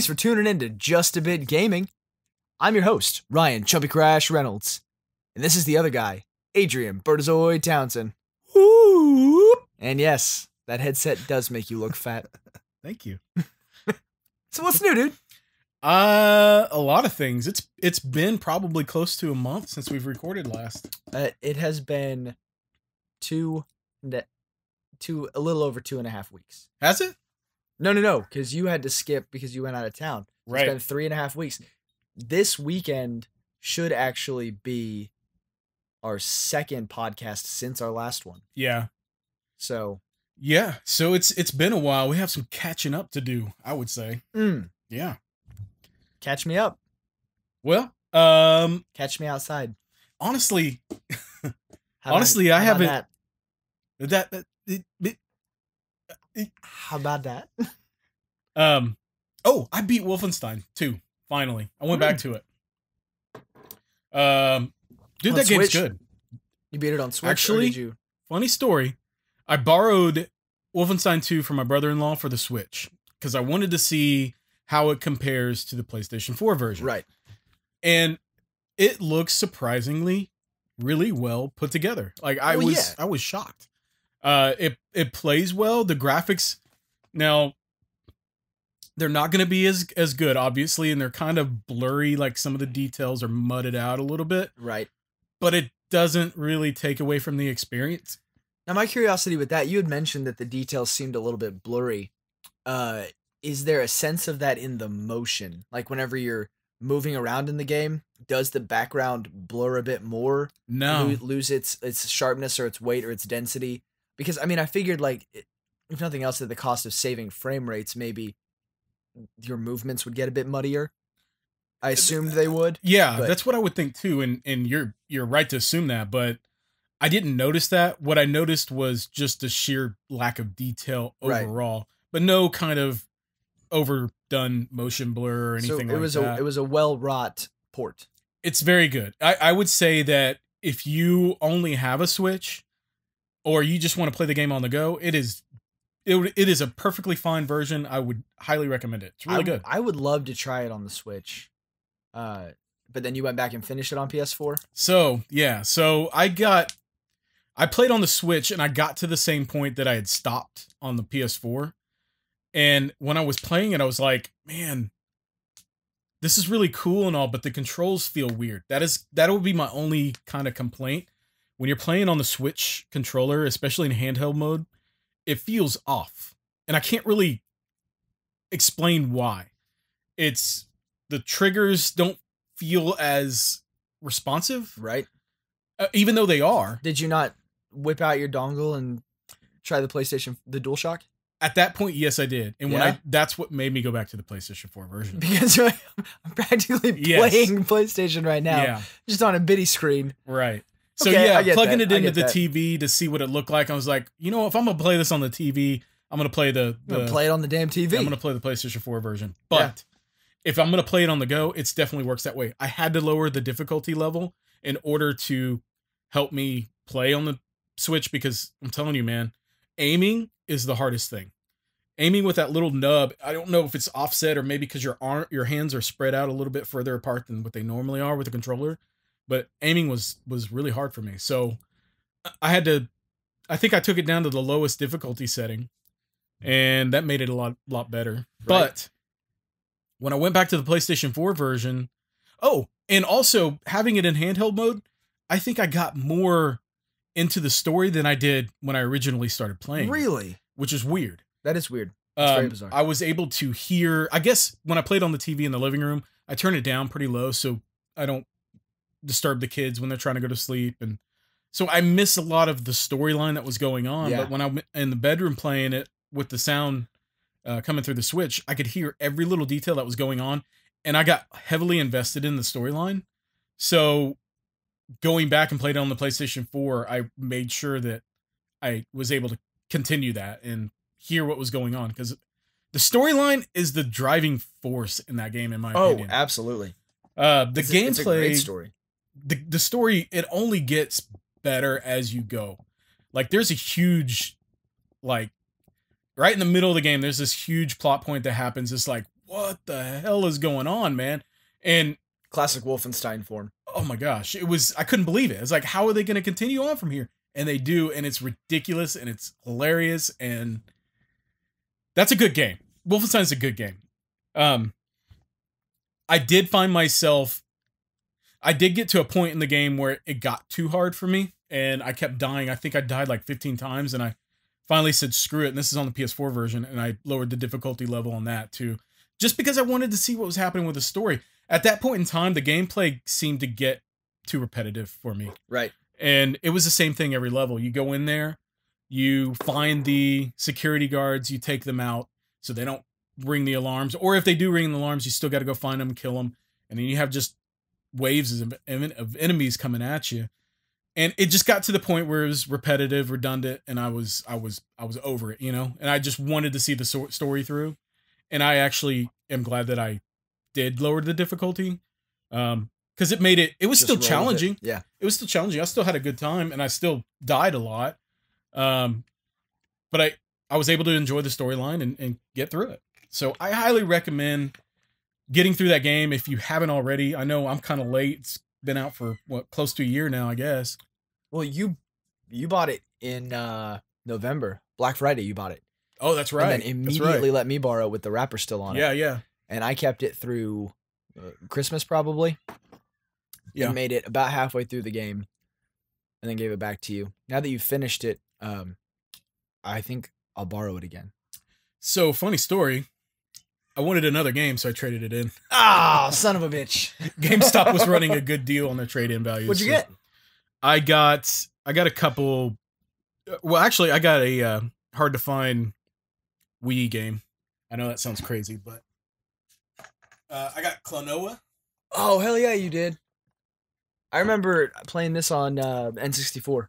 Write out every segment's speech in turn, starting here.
Thanks for tuning in to Just a Bit Gaming. I'm your host, Ryan Chubby Crash Reynolds. And this is the other guy, Adrian Bertazoid Townsend. Whoop. And yes, that headset does make you look fat. Thank you. So what's new, dude? A lot of things. It's been probably close to a month since we've recorded last. It has been a little over 2.5 weeks. Has it? No, because you had to skip because you went out of town. So Right. It's been 3.5 weeks. This weekend should actually be our second podcast since our last one. Yeah. So Yeah. So it's been a while. We have some catching up to do, I would say. Yeah. catch me up. Well, Catch me outside. honestly, How Honestly, about- I how about haven't- that? that How about that? oh, I beat Wolfenstein too. Finally, I went back to it. Dude, On that game's Switch? good. You beat it on Switch? Actually- or did you? Funny story. I borrowed Wolfenstein 2 from my brother-in-law for the Switch because I wanted to see how it compares to the PlayStation 4 version. Right. And it looks surprisingly really well put together. Like I Well, was shocked. It plays well. The graphics now they're not going to be as good obviously, and they're kind of blurry, like some of the details are mudded out a little bit, Right. but it doesn't really take away from the experience. Now, my curiosity with that, you had mentioned that the details seemed a little bit blurry. Is there a sense of that in the motion? Like whenever you're moving around in the game, does the background blur a bit more? No. Lose its sharpness or its weight or its density? Because, I mean, I figured, like, if nothing else, at the cost of saving frame rates, maybe your movements would get a bit muddier. I assumed they would. Yeah, but- that's what I would think too, and you're right to assume that, but I didn't notice that. What I noticed was just the sheer lack of detail Right. overall, but no kind of overdone motion blur or anything So it was that. it was a well-wrought port. It's very good. I would say that if you only have a Switch or you just want to play the game on the go, it is a perfectly fine version. I would highly recommend it. It's really good. I would love to try it on the Switch. But then you went back and finished it on PS4? So, yeah. So I played on the Switch and I got to the same point that I had stopped on the PS4. And when I was playing it, I was like, man, this is really cool and all, but the controls feel weird. That would be my only kind of complaint. When you're playing on the Switch controller, especially in handheld mode, it feels off. And I can't really explain why. It's the triggers don't feel as responsive, Right. even though they are. Did you not whip out your dongle and try the DualShock? At that point, yes, I did. And Yeah? that's what made me go back to the PlayStation 4 version. Because I'm practically Yes. playing PlayStation right now, Yeah, just on a bitty screen. right. So Okay, yeah, I get plugging that. it I into get the that. TV to see what it looked like, I was like, you know, if I'm gonna play this on the TV, I'm gonna play I'm gonna play it on the damn TV. I'm gonna play the PlayStation 4 version. But if I'm gonna play it on the go, it definitely works that way. I had to lower the difficulty level in order to help me play on the Switch because I'm telling you, man, aiming is the hardest thing. Aiming with that little nub, I don't know if it's offset or maybe because your hands are spread out a little bit further apart than what they normally are with the controller, but aiming was really hard for me. So I think I took it down to the lowest difficulty setting, and that made it a lot better. Right. But when I went back to the PlayStation 4 version, and also having it in handheld mode, I think I got more into the story than I did when I originally started playing. Really? Which is weird. That is weird. It's very bizarre. I was able to hear, I guess when I played on the TV in the living room, I turned it down pretty low so I don't disturb the kids when they're trying to go to sleep. And so I miss a lot of the storyline that was going on. Yeah. But when I'm in the bedroom playing it with the sound coming through the Switch, I could hear every little detail that was going on. And I got heavily invested in the storyline. So going back and playing it on the PlayStation 4, I made sure that I was able to continue that and hear what was going on, because the storyline is the driving force in that game, in my opinion. Absolutely. The gameplay, it's a great story. The story, it only gets better as you go. Like there's a huge, like right in the middle of the game, there's this huge plot point that happens. It's like, what the hell is going on, man? And classic Wolfenstein form. oh my gosh, I couldn't believe it. It's like, how are they going to continue on from here? And they do, and it's ridiculous, and it's hilarious, and that's a good game. Wolfenstein's a good game. I did find myself, I did get to a point in the game where it got too hard for me, and I kept dying. I think I died like 15 times, and I finally said, screw it, and this is on the PS4 version, and I lowered the difficulty level on that too, just because I wanted to see what was happening with the story. At that point in time, the gameplay seemed to get too repetitive for me. Right. And it was the same thing every level. You go in there, you find the security guards, you take them out so they don't ring the alarms. Or if they do ring the alarms, you still got to go find them, kill them. And then you have just waves of enemies coming at you. And it just got to the point where it was repetitive, redundant, and I was over it, you know? And I just wanted to see the story through. And I actually am glad that I did lower the difficulty. Because it made it was still challenging. Yeah. It was still challenging. I still had a good time, and I still died a lot. But I was able to enjoy the storyline and get through it. So I highly recommend getting through that game if you haven't already. I know I'm kind of late. It's been out for close to a year now, I guess. Well, you bought it in November. Black Friday, you bought it. Oh, that's right. And then immediately let me borrow it with the wrapper still on it. Yeah, yeah. And I kept it through Christmas probably. Yeah. And made it about halfway through the game and then gave it back to you. Now that you've finished it, I think I'll borrow it again. So, funny story. I wanted another game, so I traded it in. Ah, son of a bitch. GameStop was running a good deal on their trade-in values. What'd you get? I got a couple. Well, actually, I got a hard to find Wii game. I know that sounds crazy, but I got Klonoa. Oh, hell yeah, you did. I remember playing this on N64.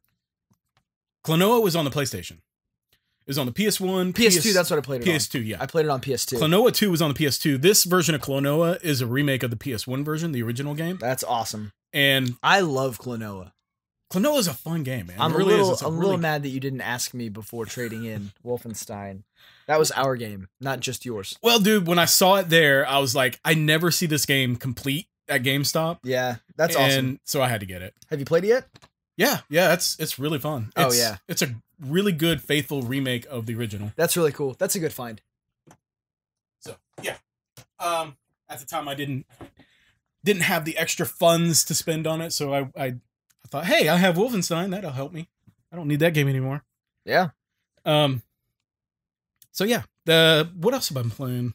Klonoa was on the PlayStation. It was on the PS1, PS2. That's what I played it on. PS2, yeah. I played it on PS2. Klonoa 2 was on the PS2. This version of Klonoa is a remake of the PS1 version, the original game. That's awesome. And I love Klonoa. Klonoa is a fun game, man. I'm a little mad that you didn't ask me before trading in Wolfenstein. That was our game, not just yours. Well, dude, when I saw it there, I was like, I never see this game complete at GameStop. Yeah, that's awesome. And so I had to get it. Have you played it yet? Yeah, it's really fun. It's a really good, faithful remake of the original. That's really cool. That's a good find. So yeah, at the time I didn't have the extra funds to spend on it, so I thought, hey, I have Wolfenstein, that'll help me. I don't need that game anymore. Yeah. So yeah, what else have I been playing?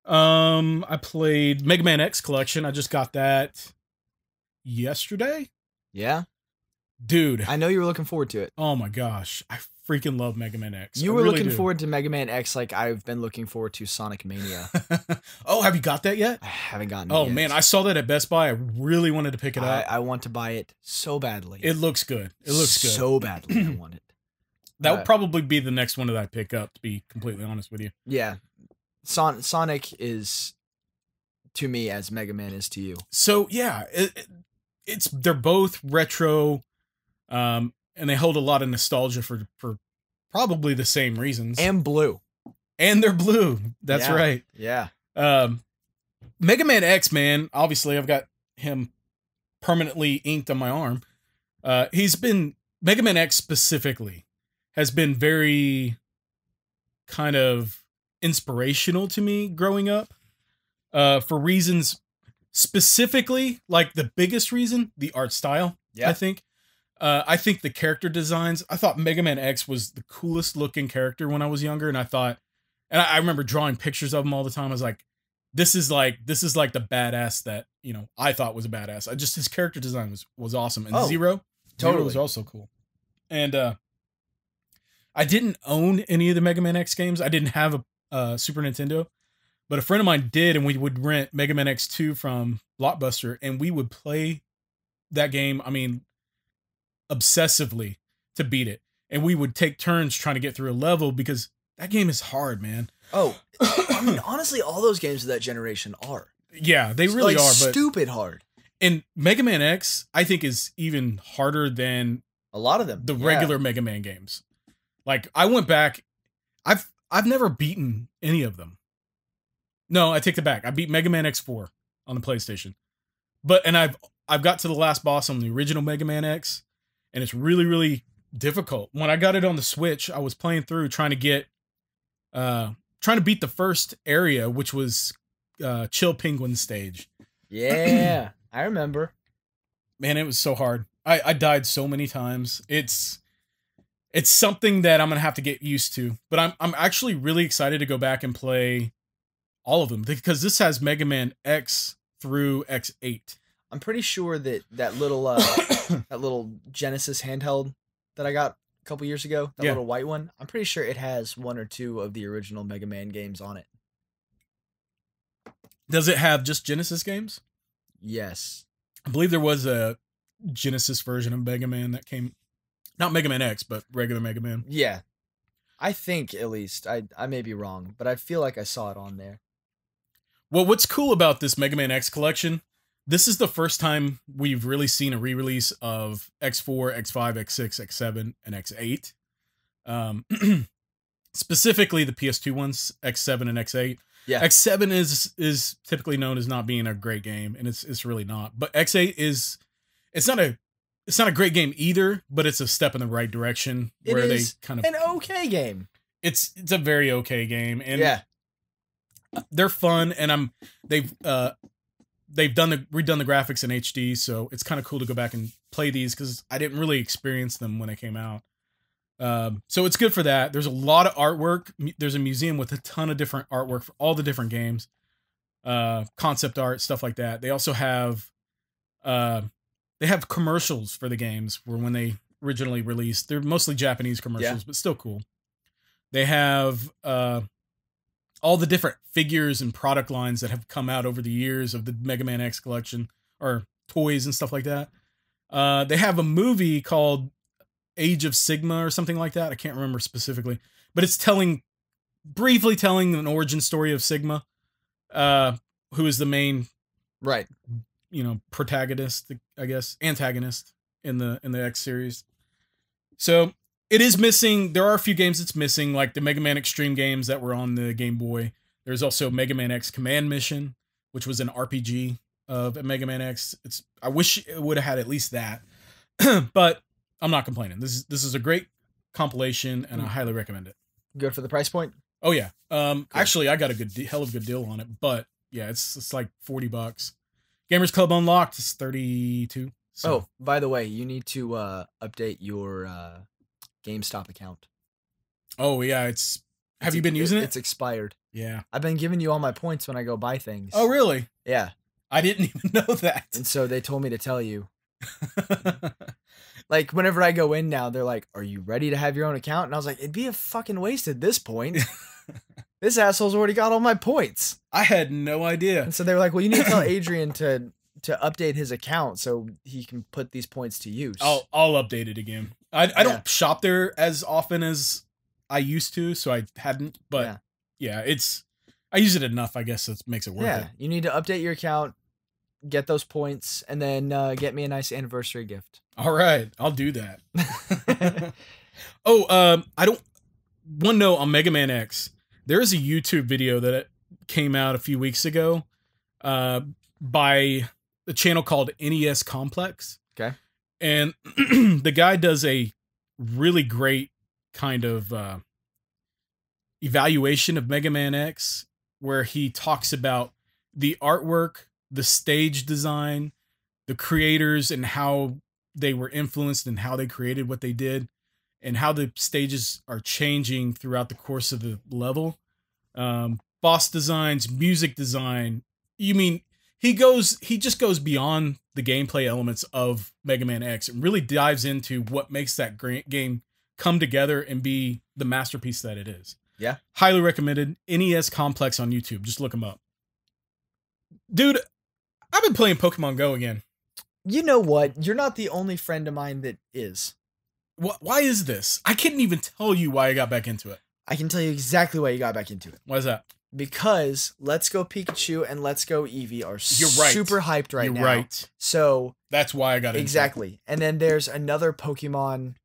I played Mega Man X Collection. I just got that yesterday. Yeah. Dude, I know you were looking forward to it. Oh my gosh, I freaking love Mega Man X. You were really looking forward to Mega Man X like I've been looking forward to Sonic Mania. Oh, have you got that yet? I haven't gotten it Oh yet. Man, I saw that at Best Buy. I really wanted to pick it up. I want to buy it so badly. It looks good. It looks good. So badly I want it. That would probably be the next one that I pick up, to be completely honest with you. Yeah. Sonic is to me as Mega Man is to you. So yeah, they're both retro, and they hold a lot of nostalgia for probably the same reasons. And blue. And they're blue. That's right. Yeah. Mega Man X, man, obviously I've got him permanently inked on my arm. Mega Man X specifically has been very kind of inspirational to me growing up, for reasons specifically, like the biggest reason, the art style. Yeah. I think the character designs, I thought Mega Man X was the coolest looking character when I was younger. And I remember drawing pictures of him all the time. I was like, this is like the badass that, I thought was a badass. His character design was awesome. And Zero was also cool. And, I didn't own any of the Mega Man X games. I didn't have a Super Nintendo, but a friend of mine did, and we would rent Mega Man X2 from Blockbuster, and we would play that game, obsessively to beat it. And we would take turns trying to get through a level because that game is hard, man. Oh, honestly, all those games of that generation are. Yeah, they really are. But stupid hard. And Mega Man X, I think, is even harder than a lot of them. The regular Mega Man games. Like, I went back, I've never beaten any of them. No, I take it back. I beat Mega Man X4 on the PlayStation. And I've got to the last boss on the original Mega Man X, and it's really, really difficult. When I got it on the Switch, I was playing through trying to beat the first area, which was Chill Penguin stage. Yeah, I remember. Man, it was so hard. I died so many times. It's something that I'm gonna have to get used to. But I'm actually really excited to go back and play all of them because this has Mega Man X through X8. I'm pretty sure that little that little Genesis handheld that I got a couple years ago, that little white one, I'm pretty sure it has 1 or 2 of the original Mega Man games on it. Does it have just Genesis games? Yes. I believe there was a Genesis version of Mega Man that came, not Mega Man X, but regular Mega Man. Yeah. I think, at least. I may be wrong, but I feel like I saw it on there. Well, what's cool about this Mega Man X collection, this is the first time we've really seen a re-release of X4, X5, X6, X7, and X8. Specifically the PS2 ones, X7 and X8. Yeah. X7 is typically known as not being a great game, and it's really not. But X8 it's not a great game either, but it's a step in the right direction where they kind of an okay game. It's a very okay game, and yeah, they're fun, and they've redone the graphics in HD, so it's kind of cool to go back and play these because I didn't really experience them when they came out. So it's good for that. There's a lot of artwork. There's a museum with a ton of different artwork for all the different games, concept art, stuff like that. They also have commercials for the games for when they originally released. They're mostly Japanese commercials, but still cool. They have all the different figures and product lines that have come out over the years of the Mega Man X collection, or toys and stuff like that. They have a movie called Age of Sigma or something like that. I can't remember specifically, but it's briefly telling an origin story of Sigma, who is the main, right, protagonist, I guess, antagonist in the X series. So it is missing. There are a few games it's missing, like the Mega Man Extreme games that were on the Game Boy. There's also Mega Man X Command Mission, which was an RPG of Mega Man X. I wish it would have had at least that, but I'm not complaining. This is a great compilation, and I highly recommend it. Good for the price point? Oh yeah. Cool. Actually, I got a hell of a good deal on it, but yeah, it's like $40. Gamers Club Unlocked is $32. So. Oh, by the way, you need to update your GameStop account. Oh yeah, have you been using it? It's expired. Yeah. I've been giving you all my points when I go buy things. Oh really? Yeah. I didn't even know that. And so they told me to tell you. Like, whenever I go in now, they're like, "Are you ready to have your own account?" And I was like, "It'd be a fucking waste at this point. This asshole's already got all my points." I had no idea. And so they were like, "Well, you need to tell Adrian to update his account so he can put these points to use." I'll update it again. I don't shop there as often as I used to, so I hadn't. But yeah, I use it enough, I guess. It makes it worth it. You need to update your account, get those points, and then get me a nice anniversary gift. All right, I'll do that. One note on Mega Man X. There is a YouTube video that came out a few weeks ago by a channel called NES Complex. Okay. And the guy does a really great kind of evaluation of Mega Man X, where he talks about the artwork, the stage design, the creators, and how they were influenced and how they created what they did, and how the stages are changing throughout the course of the level. Boss designs, music design. You mean he just goes beyond the gameplay elements of Mega Man X and really dives into what makes that great game come together and be the masterpiece that it is. Yeah. Highly recommended. NES Complex on YouTube. Just look him up. Dude, I've been playing Pokemon Go again. You know what? You're not the only friend of mine that is. Why is this? I couldn't even tell you why I got back into it. I can tell you exactly why you got back into it. Why is that? Because Let's Go Pikachu and Let's Go Eevee are right. super hyped right now. You're right. So that's why I got into it. Exactly. And then there's another Pokemon,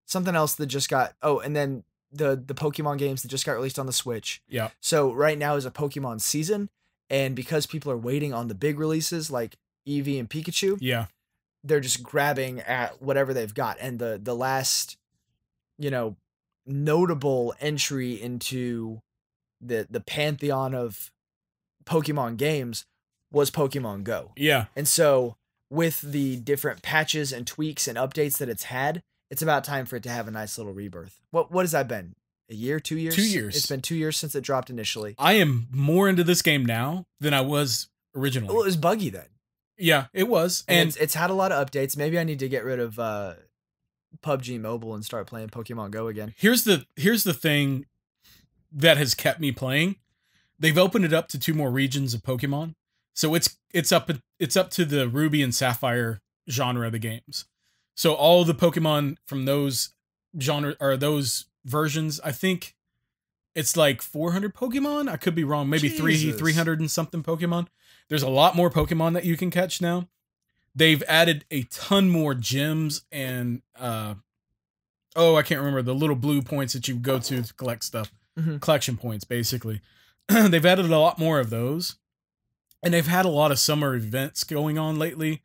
something else that just got... Oh, and then the Pokemon games that just got released on the Switch. Yeah. So right now is a Pokemon season, and because people are waiting on the big releases like Eevee and Pikachu, Yeah. they're just grabbing at whatever they've got. And the last, notable entry into the pantheon of Pokemon games was Pokemon Go. Yeah. And so with the different patches and tweaks and updates that it's had, it's about time for it to have a nice little rebirth. What has that been? A year, 2 years? 2 years. It's been 2 years since it dropped initially. I am more into this game now than I was originally. Well, it was buggy then. Yeah, it was. And it's had a lot of updates. Maybe I need to get rid of PUBG Mobile and start playing Pokemon Go again. Here's the thing that has kept me playing. They've opened it up to 2 more regions of Pokemon. So it's up to the Ruby and Sapphire genre of the games. So all the Pokemon from those genre or those versions, I think it's like 400 Pokemon. I could be wrong. Maybe Jesus. 300 and something Pokemon. There's a lot more Pokemon that you can catch now. They've added a ton more gyms and I can't remember the little blue points that you go to collect stuff. Mm-hmm. Collection points, basically. They've added a lot more of those. And they've had a lot of summer events going on lately.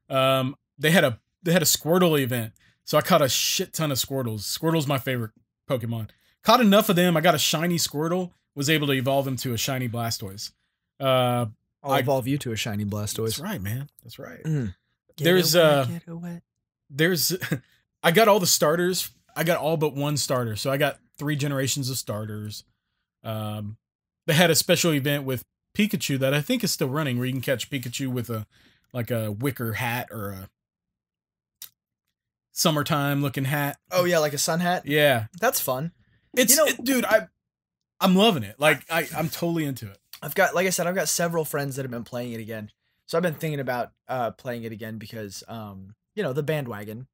They had a Squirtle event. So I caught a shit ton of Squirtles. Squirtle's my favorite Pokemon. Caught enough of them. I got a shiny Squirtle. Was able to evolve him to a shiny Blastoise. I'll evolve you to a shiny Blastoise. That's right, man. That's right. There's I got all the starters. I got all but one starter. So I got 3 generations of starters. They had a special event with Pikachu that I think is still running where you can catch Pikachu with a wicker hat or a summertime looking hat. Oh yeah, like a sun hat. Yeah. That's fun. Dude, I'm loving it. Like I'm totally into it. I've got several friends that have been playing it again. So I've been thinking about playing it again because the bandwagon.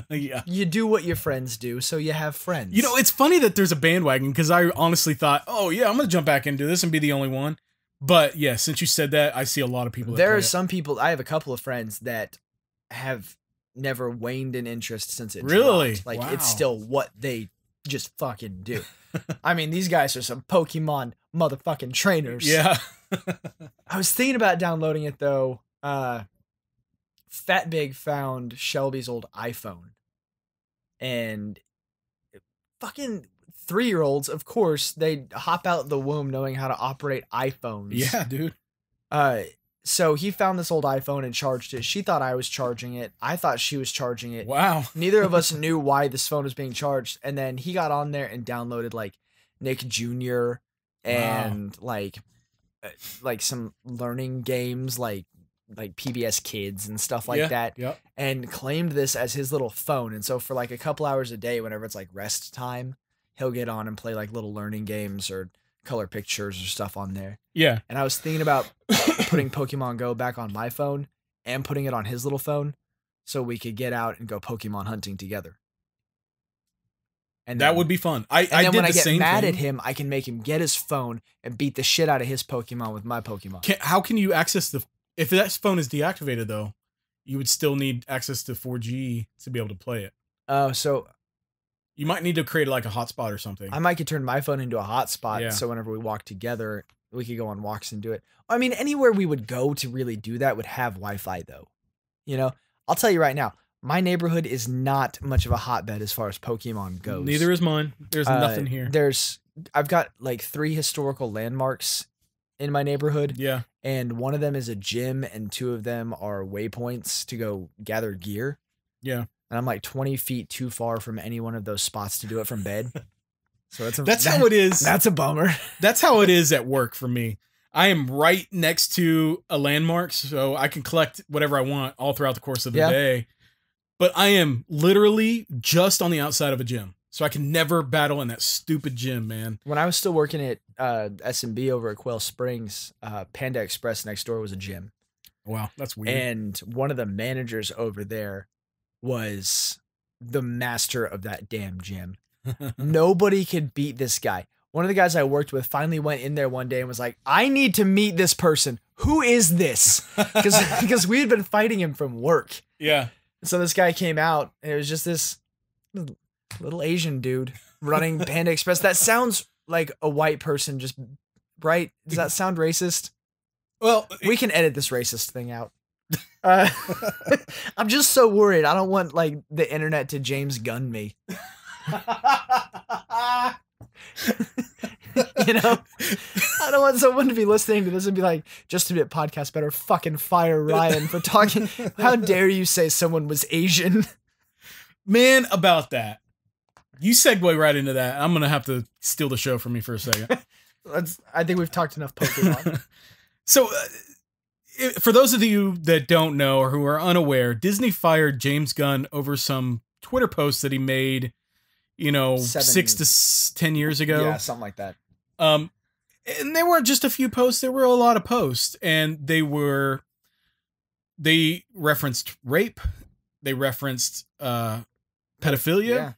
Yeah. You do what your friends do, so you have friends. It's funny that there's a bandwagon because I honestly thought, oh yeah, I'm gonna jump back into this and be the only one. But yeah, since you said that, I see a lot of people. There are some people. I have a couple of friends that have never waned in interest since it really dropped. Like wow. It's still what they just fucking do. I mean, these guys are some Pokemon motherfucking trainers. Yeah. I was thinking about downloading it though. Fat Big found Shelby's old iPhone, and fucking 3-year-olds, of course, they hop out the womb knowing how to operate iPhones. Yeah, dude. So he found this old iPhone and charged it. She thought I was charging it. I thought she was charging it. Wow. Neither of us knew why this phone was being charged. And then he got on there and downloaded like Nick Jr. and like some learning games like PBS Kids and stuff like that. Yep. And claimed this as his little phone. And so for like a couple hours a day, whenever it's like rest time, he'll get on and play like little learning games or color pictures or stuff on there. Yeah. And I was thinking about putting Pokemon Go back on my phone and putting it on his little phone so we could get out and go Pokemon hunting together. And that would be fun. I then did when I the get same mad thing. at him, I can make him get his phone and beat the shit out of his Pokemon with my Pokemon. How can you access if that phone is deactivated though, you would still need access to 4G to be able to play it. So you might need to create like a hotspot or something. I might could turn my phone into a hotspot. Yeah. So whenever we walk together, we could go on walks and do it. I mean, anywhere we would go to really do that would have Wi-Fi though. I'll tell you right now, my neighborhood is not much of a hotbed as far as Pokemon goes. Neither is mine. There's nothing here. I've got like 3 historical landmarks in my neighborhood. Yeah. And one of them is a gym and 2 of them are waypoints to go gather gear. Yeah. And I'm like 20 feet too far from any one of those spots to do it from bed. So that's how it is. That's a bummer. That's how it is at work for me. I am right next to a landmark, so I can collect whatever I want all throughout the course of the day. But I am literally just on the outside of a gym. So I can never battle in that stupid gym, man. When I was still working at S&B over at Quail Springs, Panda Express next door was a gym. Wow, that's weird. And one of the managers over there was the master of that damn gym. Nobody could beat this guy. One of the guys I worked with finally went in there one day and was like, I need to meet this person. Who is this? Because we had been fighting him from work. Yeah. So this guy came out and it was just this little Asian dude. running Panda Express. That sounds like a white person just, right? Does that sound racist? Well, we can edit this racist thing out. I'm just so worried. I don't want like the internet to James Gunn me. You know, I don't want someone to be listening to this and be like, just a bit podcast better fucking fire Ryan for talking. How dare you say someone was Asian? Man, about that. You segue right into that. I'm going to have to steal the show from me for a second. I think we've talked enough Pokemon. So, for those of you that don't know or who are unaware, Disney fired James Gunn over some Twitter posts that he made, 6 to 10 years ago. Yeah, something like that. And they weren't just a few posts, there were a lot of posts, and they referenced rape, they referenced pedophilia, yeah.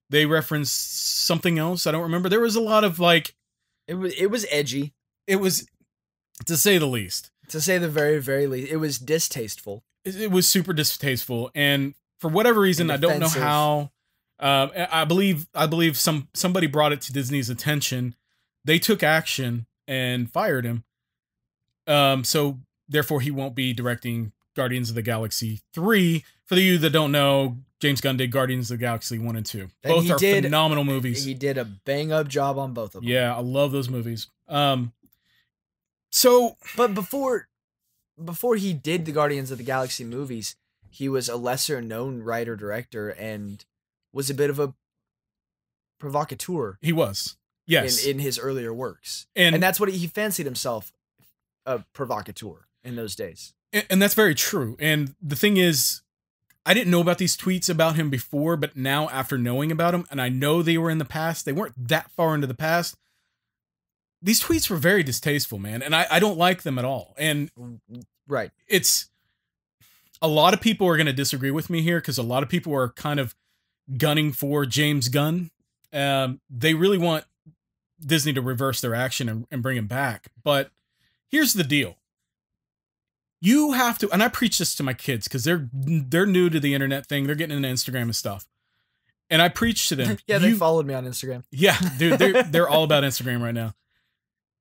They referenced something else, I don't remember. There was a lot of like... It was edgy. It was, to say the least. To say the very, very least. It was distasteful. It was super distasteful, and for whatever reason, I don't know how... I believe somebody brought it to Disney's attention. They took action and fired him. So therefore he won't be directing Guardians of the Galaxy 3. For you that don't know, James Gunn did Guardians of the Galaxy 1 and 2. Both are phenomenal movies. He did a bang up job on both of them. Yeah, I love those movies. But before he did the Guardians of the Galaxy movies, he was a lesser known writer director and was a bit of a provocateur. He was. Yes. In his earlier works. And that's what he fancied himself, a provocateur in those days. And that's very true. And the thing is, I didn't know about these tweets about him before, but now after knowing about him, and I know they were in the past, they weren't that far into the past. These tweets were very distasteful, man. And I don't like them at all. And right. It's a lot of people are going to disagree with me here because a lot of people are kind of gunning for James Gunn. They really want Disney to reverse their action and bring him back. But here's the deal. You have to, and I preach this to my kids because they're new to the internet thing. They're getting into Instagram and stuff. And I preach to them. Yeah, they followed me on Instagram. Yeah, dude, they're all about Instagram right now.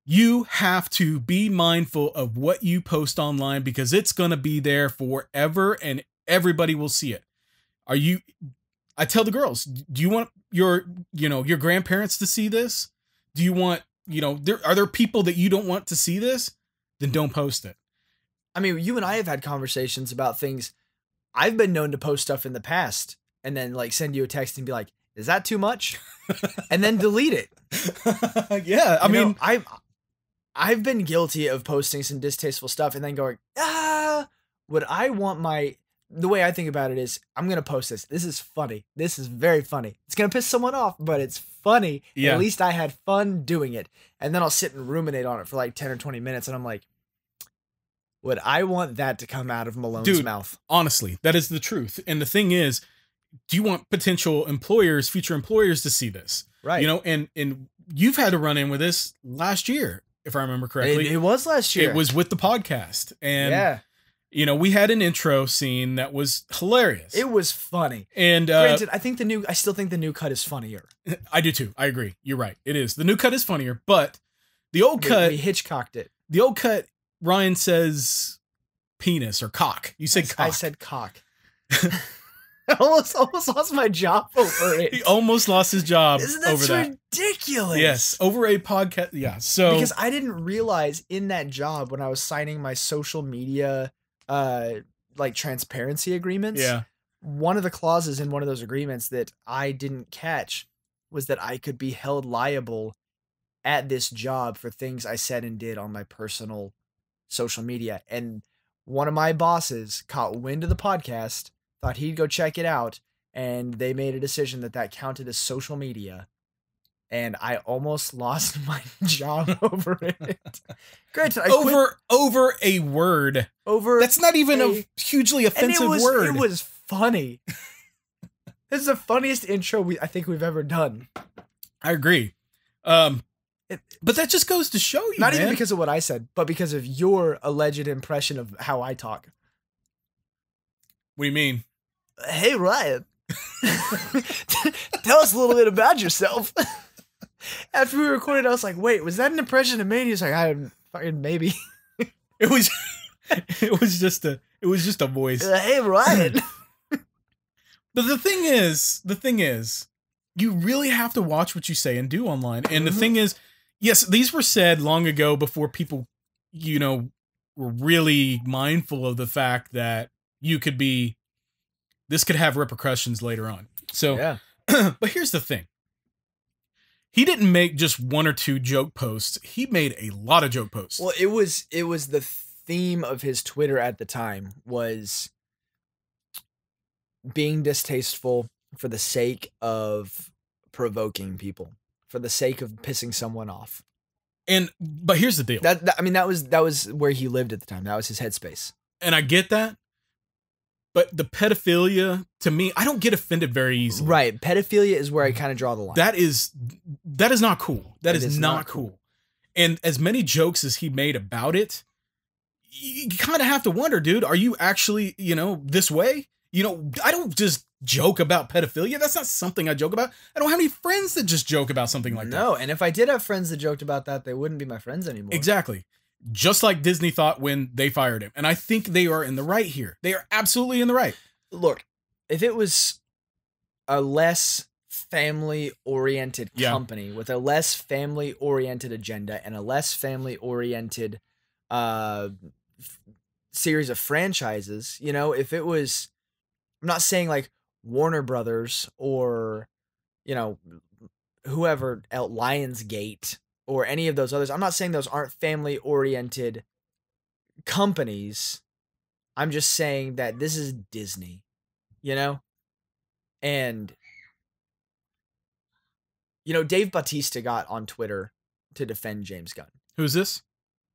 You have to be mindful of what you post online because it's going to be there forever and everybody will see it. I tell the girls, do you want your grandparents to see this? Do you want, are there people that you don't want to see this? Then don't post it. I mean, you and I have had conversations about things. I've been known to post stuff in the past and then like send you a text and be like, is that too much? And then delete it. Yeah. I mean, I've been guilty of posting some distasteful stuff and then going, would I want the way I think about it is I'm going to post this. This is funny. This is very funny. It's going to piss someone off, but it's funny. Yeah. At least I had fun doing it. And then I'll sit and ruminate on it for like 10 or 20 minutes. And I'm like, would I want that to come out of Malone's mouth? Honestly, that is the truth. And the thing is, do you want potential employers, future employers to see this? Right. And you've had to run in with this last year, if I remember correctly. It was last year. It was with the podcast. And yeah. We had an intro scene that was hilarious. It was funny. And granted, I still think the new cut is funnier. I do too. I agree. You're right. It is. The new cut is funnier, but the old cut, we Hitchcocked it. The old cut, Ryan says penis or cock. You said cock. I said cock. I almost lost my job over it. He almost lost his job over that. That's ridiculous. Yes, over a podcast. Yeah, so because I didn't realize in that job when I was signing my social media like transparency agreements. Yeah. One of the clauses in one of those agreements that I didn't catch was that I could be held liable at this job for things I said and did on my personal social media. And one of my bosses caught wind of the podcast, thought he'd go check it out, and they made a decision that counted as social media. And I almost lost my job over it. Granted, over a word. That's not even a hugely offensive word. It was funny. This is the funniest intro I think we've ever done. I agree. But that just goes to show you, not even because of what I said, but because of your alleged impression of how I talk. What do you mean? Hey, Ryan. Tell us a little bit about yourself. After we recorded, I was like, wait, was that an impression of me? And he was like, I fucking maybe. It was it was just a voice. Hey, Ryan. But the thing is, you really have to watch what you say and do online. And the thing is, yes, these were said long ago before people, were really mindful of the fact that this could have repercussions later on. So, yeah. But here's the thing. He didn't make just one or two joke posts. He made a lot of joke posts. Well, it was the theme of his Twitter at the time was being distasteful for the sake of provoking people, for the sake of pissing someone off. But here's the deal. That was where he lived at the time. That was his headspace. And I get that. But the pedophilia, to me, I don't get offended very easily. Right. Pedophilia is where I kind of draw the line. That is not cool. That is not cool. And as many jokes as he made about it, you kind of have to wonder, dude, are you actually, this way? I don't just joke about pedophilia. That's not something I joke about. I don't have any friends that just joke about something like that. No, and if I did have friends that joked about that, they wouldn't be my friends anymore. Exactly. Just like Disney thought when they fired him. And I think they are in the right here. They are absolutely in the right. Look, if it was a less family-oriented company with a less family-oriented agenda and a less family-oriented series of franchises, if it was, I'm not saying like Warner Brothers or, whoever else, Lionsgate, or any of those others. I'm not saying those aren't family-oriented companies. I'm just saying that this is Disney, And, Dave Bautista got on Twitter to defend James Gunn. Who's this?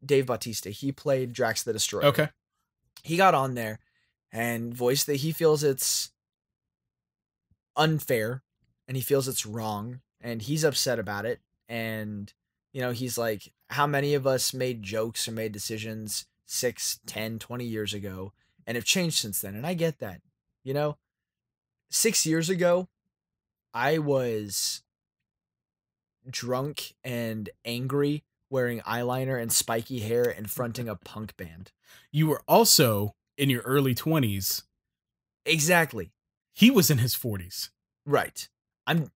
Dave Bautista. He played Drax the Destroyer. Okay. He got on there and voiced that he feels it's unfair and he feels it's wrong and he's upset about it. And, he's like, how many of us made jokes or made decisions 6, 10, 20 years ago and have changed since then? And I get that. 6 years ago, I was drunk and angry, wearing eyeliner and spiky hair and fronting a punk band. You were also in your early 20s. Exactly. He was in his 40s. Right. I'm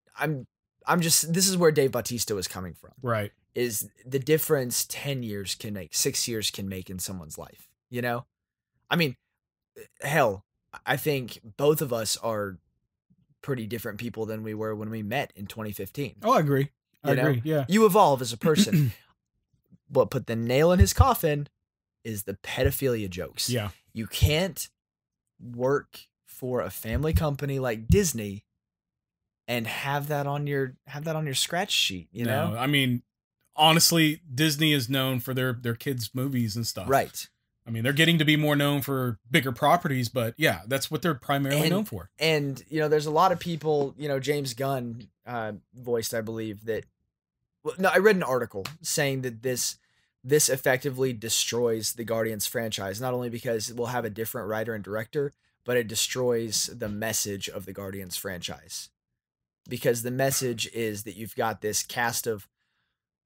just, this is where Dave Bautista was coming from. Right. Is the difference 10 years can make, 6 years can make in someone's life, I mean, hell, I think both of us are pretty different people than we were when we met in 2015. Oh, I agree. I agree. Yeah. You evolve as a person. What put the nail in his coffin is the pedophilia jokes. Yeah. You can't work for a family company like Disney and have that on your scratch sheet, No, I mean, honestly, Disney is known for their kids' movies and stuff. Right. I mean, they're getting to be more known for bigger properties, but yeah, that's what they're primarily known for. And, there's a lot of people, James Gunn voiced, I believe, that... Well, no, I read an article saying that this effectively destroys the Guardians franchise, not only because it will have a different writer and director, but it destroys the message of the Guardians franchise. Because the message is that you've got this cast of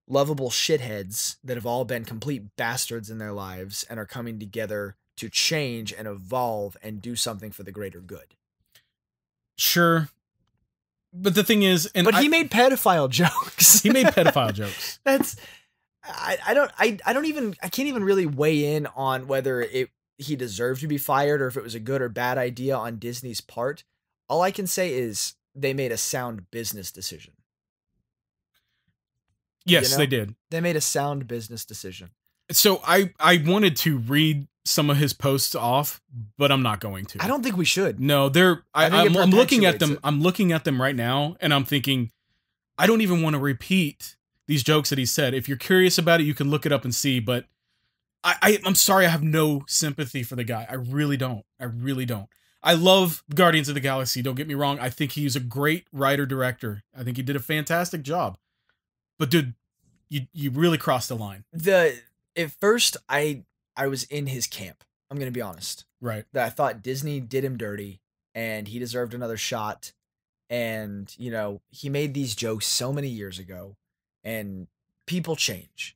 lovable shitheads that have all been complete bastards in their lives and are coming together to change and evolve and do something for the greater good. Sure. But the thing is, he made pedophile jokes. He made pedophile jokes. I can't even really weigh in on whether he deserved to be fired or if it was a good or bad idea on Disney's part. All I can say is they made a sound business decision. Yes, they did. They made a sound business decision. So I wanted to read some of his posts off, but I'm not going to. I don't think we should. No, I'm looking at them. I'm looking at them right now, and I'm thinking, I don't even want to repeat these jokes that he said. If you're curious about it, you can look it up and see. But I'm sorry, I have no sympathy for the guy. I really don't. I really don't. I love Guardians of the Galaxy. Don't get me wrong. I think he's a great writer-director. I think he did a fantastic job. But dude, you really crossed the line. At first, I was in his camp. I'm going to be honest. Right. That I thought Disney did him dirty and he deserved another shot. And, you know, he made these jokes so many years ago, and people change.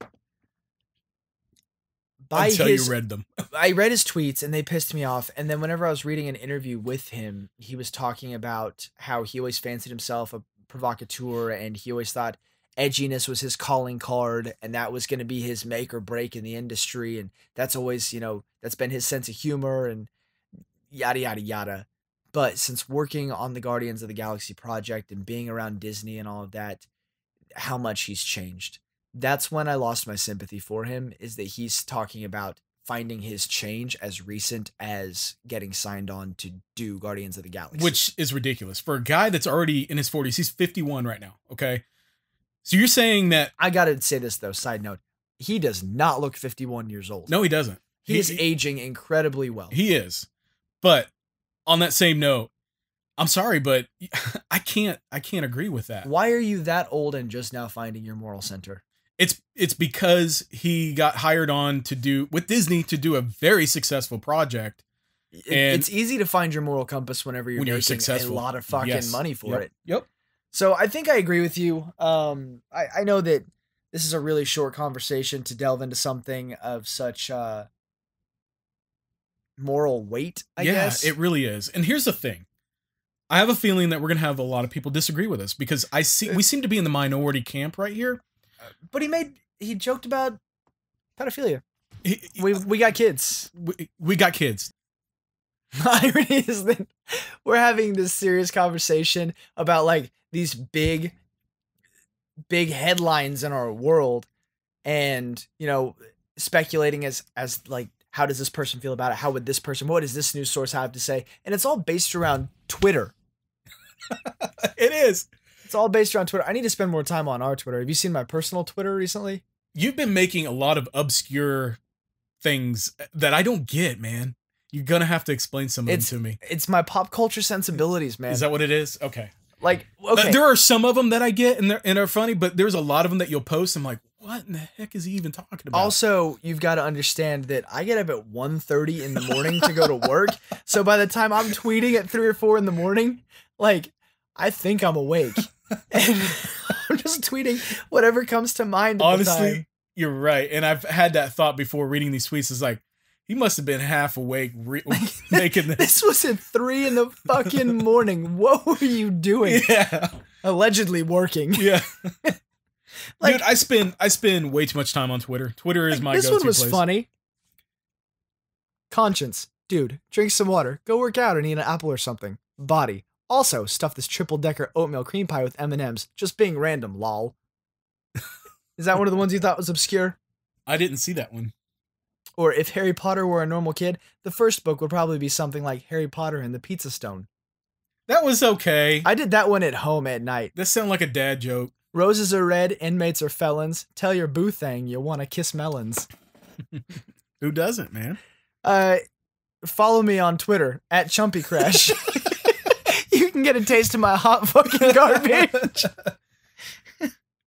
Until you read them. I read his tweets and they pissed me off. And then whenever I was reading an interview with him, he was talking about how he always fancied himself a provocateur, and he always thought edginess was his calling card, and that was going to be his make or break in the industry. And that's always, you know, that's been his sense of humor and yada, yada, yada. But since working on the Guardians of the Galaxy project and being around Disney and all of that, how much he's changed. That's when I lost my sympathy for him, is that he's talking about finding his change as recent as getting signed on to do Guardians of the Galaxy. Which is ridiculous. For a guy that's already in his 40s, he's 51 right now, okay? So you're saying that... I gotta say this, though, side note. He does not look 51 years old. No, he doesn't. He is aging incredibly well. He is. But on that same note, I'm sorry, but I can't agree with that. Why are you that old and just now finding your moral center? It's because he got hired on to do with Disney to do a very successful project. And it's easy to find your moral compass whenever you're making successful. A lot of fucking money for it. Yep. So I think I agree with you. I know that this is a really short conversation to delve into something of such moral weight, I guess. Yeah, it really is. And here's the thing. I have a feeling that we're going to have a lot of people disagree with us because we seem to be in the minority camp right here. But he joked about pedophilia. We got kids. We got kids. The irony is that we're having this serious conversation about like these big headlines in our world, and you know, speculating as like, how does this person feel about it? What does this news source have to say? And it's all based around Twitter. It is. It's all based around Twitter. I need to spend more time on our Twitter. Have you seen my personal Twitter recently? You've been making a lot of obscure things that I don't get, man. You're going to have to explain some of them to me. It's my pop culture sensibilities, man. Is that what it is? Okay. Like, okay. There are some of them that I get and they're funny, but there's a lot of them that you'll post. I'm like, what in the heck is he even talking about? Also, you've got to understand that I get up at 1:30 in the morning to go to work. So by the time I'm tweeting at 3 or 4 in the morning, like, I think I'm awake. And I'm just tweeting whatever comes to mind. Honestly, you're right. And I've had that thought before reading these tweets. It's like, he must have been half awake making this. This was at 3 in the fucking morning. What were you doing? Yeah. Allegedly working. Yeah. Like, dude, I spend way too much time on Twitter. Twitter is my go-to place. This one was funny. Conscience. Dude, drink some water. Go work out and eat an apple or something. Body. Also, stuff this triple-decker oatmeal cream pie with M&Ms. Just being random, lol. Is that one of the ones you thought was obscure? I didn't see that one. Or if Harry Potter were a normal kid, the first book would probably be something like Harry Potter and the Pizza Stone. That was okay. I did that one at home at night. That sounded like a dad joke. Roses are red, inmates are felons. Tell your boo thang you want to kiss melons. Who doesn't, man? Follow me on Twitter at ChumpyCrash. You can get a taste of my hot fucking garbage.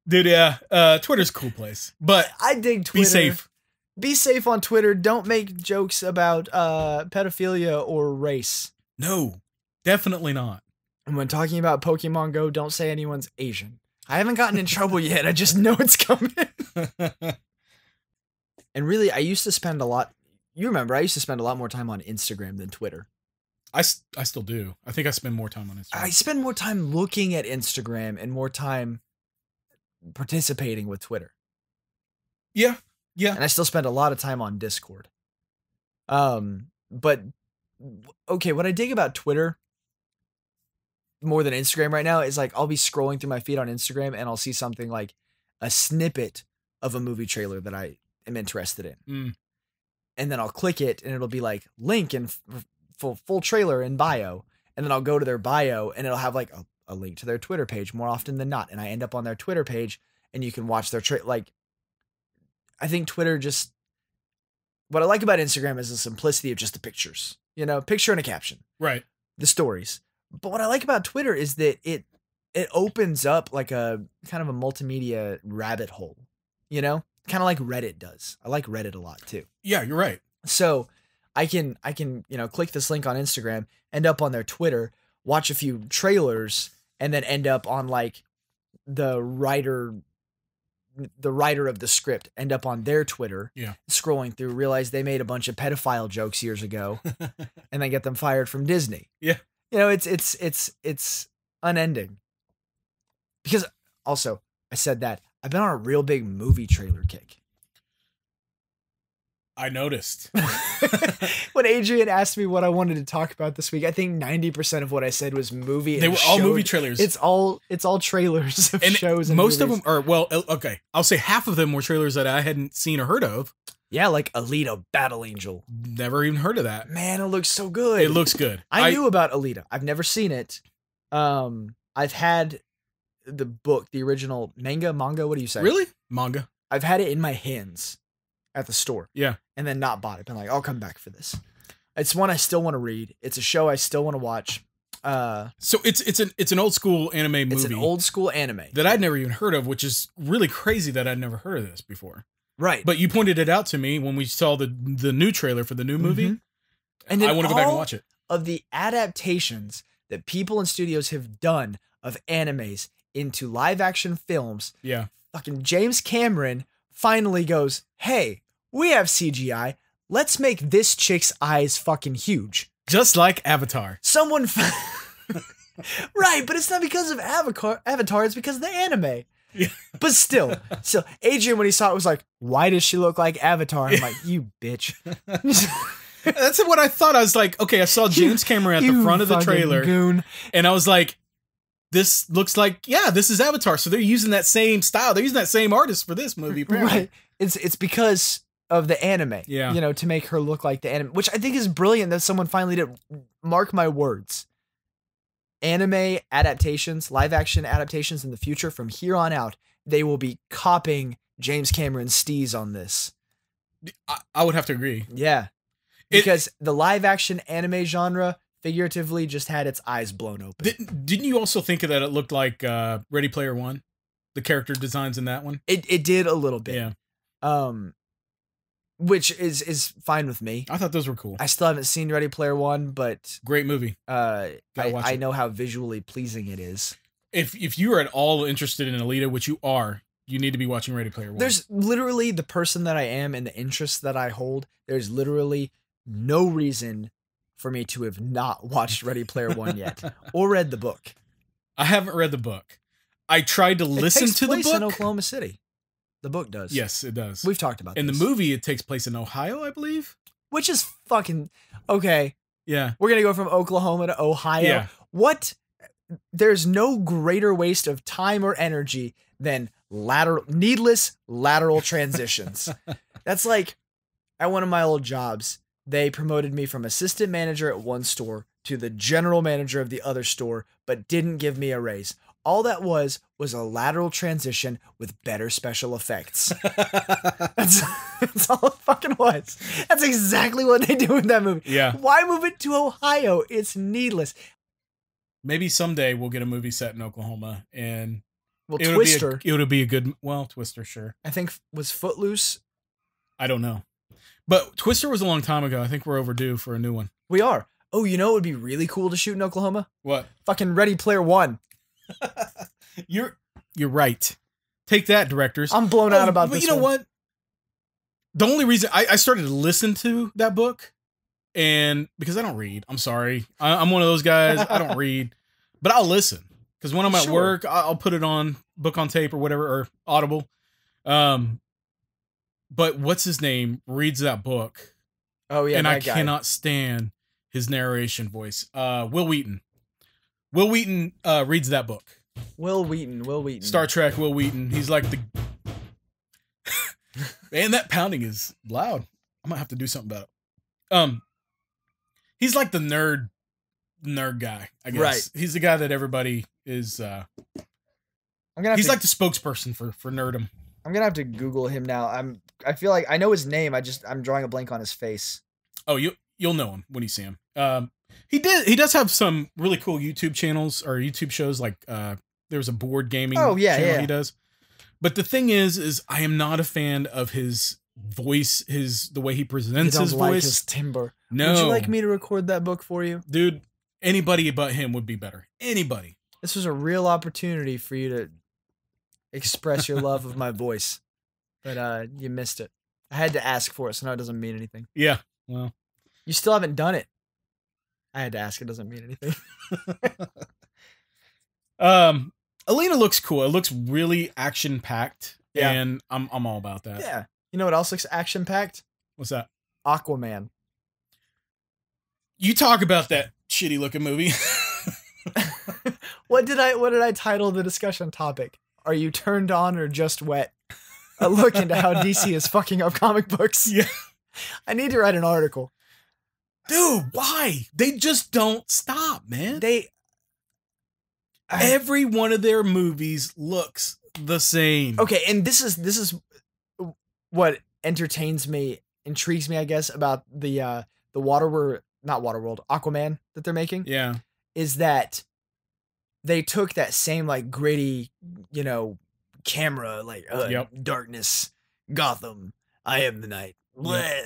Dude, yeah. Twitter's a cool place. But I dig Twitter. Be safe. Be safe on Twitter. Don't make jokes about pedophilia or race. No, definitely not. And when talking about Pokemon Go, don't say anyone's Asian. I haven't gotten in trouble yet. I just know it's coming. And really, I used to spend a lot. You remember, I used to spend a lot more time on Instagram than Twitter. I still do. I think I spend more time on Instagram. I spend more time looking at Instagram and more time participating with Twitter. Yeah. Yeah. And I still spend a lot of time on Discord. But okay, what I dig about Twitter more than Instagram right now is like, I'll be scrolling through my feed on Instagram and I'll see something like a snippet of a movie trailer that I am interested in. Mm. And then I'll click it and it'll be like link and full trailer in bio. And then I'll go to their bio and it'll have like a link to their Twitter page more often than not. And I end up on their Twitter page and you can watch their like, I think Twitter just, what I like about Instagram is the simplicity of just the pictures, you know, picture and a caption, right? The stories. But what I like about Twitter is that it opens up like a kind of a multimedia rabbit hole, you know, kind of like Reddit does. I like Reddit a lot too. Yeah, you're right. So I can, you know, click this link on Instagram, end up on their Twitter, watch a few trailers, and then end up on like the writer of the script end up on their Twitter, scrolling through, realize they made a bunch of pedophile jokes years ago, and then get them fired from Disney. Yeah. You know, it's unending. Because also, I said that I've been on a real big movie trailer kick. I noticed. When Adrian asked me what I wanted to talk about this week, I think 90% of what I said was movie. They were all movie trailers. It's all trailers of and shows. And most movies. of them are, well, okay, I'll say half of them were trailers that I hadn't seen or heard of. Yeah, like Alita Battle Angel. Never even heard of that. Man, it looks so good. It looks good. I knew about Alita. I've never seen it. I've had the book, the original manga, what do you say? Really? Manga. I've had it in my hands at the store. Yeah. And then not bought it. Been like, I'll come back for this. It's one I still want to read. It's a show I still want to watch. So it's an old school anime movie. It's an old school anime that I'd never even heard of, which is really crazy that I'd never heard of this before. Right. But you pointed it out to me when we saw the new trailer for the new movie. And I want to go back and watch it. Of the adaptations that people and studios have done of animes into live action films, fucking James Cameron finally goes, hey, we have CGI. Let's make this chick's eyes fucking huge. Just like Avatar. Someone... Right, but it's not because of Avatar, it's because of the anime. Yeah. But still, so Adrian, when he saw it, was like, why does she look like Avatar? I'm like, you bitch. That's what I thought. I was like, okay, I saw James Cameron at the front of the trailer. Goon. And I was like, this looks like, this is Avatar. So they're using that same style. They're using that same artist for this movie, apparently. Right. It's because of the anime. Yeah. You know, to make her look like the anime, which I think is brilliant that someone finally did. Mark my words. Anime adaptations, live action adaptations in the future, from here on out, they will be copying James Cameron's steez on this. I would have to agree. Yeah. Because the live action anime genre figuratively just had its eyes blown open. Didn't you also think that it looked like Ready Player One? The character designs in that one? It did a little bit. Yeah. Which is fine with me. I thought those were cool. I still haven't seen Ready Player One, but great movie. I know how visually pleasing it is. If you are at all interested in Alita, which you are, you need to be watching Ready Player One. There's literally the person that I am and the interests that I hold. There's literally no reason for me to have not watched Ready Player One yet or read the book. I haven't read the book. I tried to listen to the book. In Oklahoma City. The book does. Yes, it does. We've talked about in this. The movie, it takes place in Ohio, I believe. Which is fucking... Okay. Yeah. We're going to go from Oklahoma to Ohio. Yeah. What? There's no greater waste of time or energy than needless lateral transitions. That's like, at one of my old jobs, they promoted me from assistant manager at one store to the general manager of the other store, but didn't give me a raise. All that was a lateral transition with better special effects. That's all it fucking was. That's exactly what they do in that movie. Yeah. Why move it to Ohio? It's needless. Maybe someday we'll get a movie set in Oklahoma, and Twister. It'll be a good, Twister, sure. I think was Footloose. I don't know. But Twister was a long time ago. I think we're overdue for a new one. We are. Oh, you know what would be really cool to shoot in Oklahoma? What? Fucking Ready Player One. You're right. Take that, directors. I'm blown out about this. You know what? The only reason I started to listen to that book, and because I don't read, I'm sorry. I'm one of those guys. I don't read, but I'll listen because when I'm at work, I'll put it on book on tape or whatever, or Audible. But what's his name reads that book? Oh yeah, and I cannot stand his narration voice. Will Wheaton. Will Wheaton reads that book. Will Wheaton. Star Trek, Will Wheaton. He's like the... Man, that pounding is loud. I might have to do something about it. He's like the nerd guy, I guess. Right. He's the guy that everybody is... he's like the spokesperson for Nerdum. I'm gonna have to Google him now. I feel like I know his name. I'm drawing a blank on his face. Oh, you'll know him when you see him. He does have some really cool YouTube channels or YouTube shows, like there's a board gaming channel he does. But the thing is I am not a fan of his voice, the way he presents his voice. His timbre. No. Would you like me to record that book for you? Dude, anybody but him would be better. Anybody. This was a real opportunity for you to express your love of my voice, but you missed it. I had to ask for it, so now it doesn't mean anything. Yeah. Well, you still haven't done it. I had to ask. It doesn't mean anything. Alina looks cool. It looks really action packed, Yeah. and I'm all about that. Yeah. You know what else looks action packed? What's that? Aquaman. You talk about that shitty looking movie. What did I title the discussion topic? Are you turned on or just wet? A look into how DC is fucking up comic books. Yeah. I need to write an article. Dude, why? They just don't stop, man. I- Every one of their movies looks the same. Okay, and this is what entertains me, intrigues me, I guess, about the Aquaman that they're making. Yeah. Is that they took that same like gritty, camera, like Yep. darkness, Gotham, I am the night. Bleh.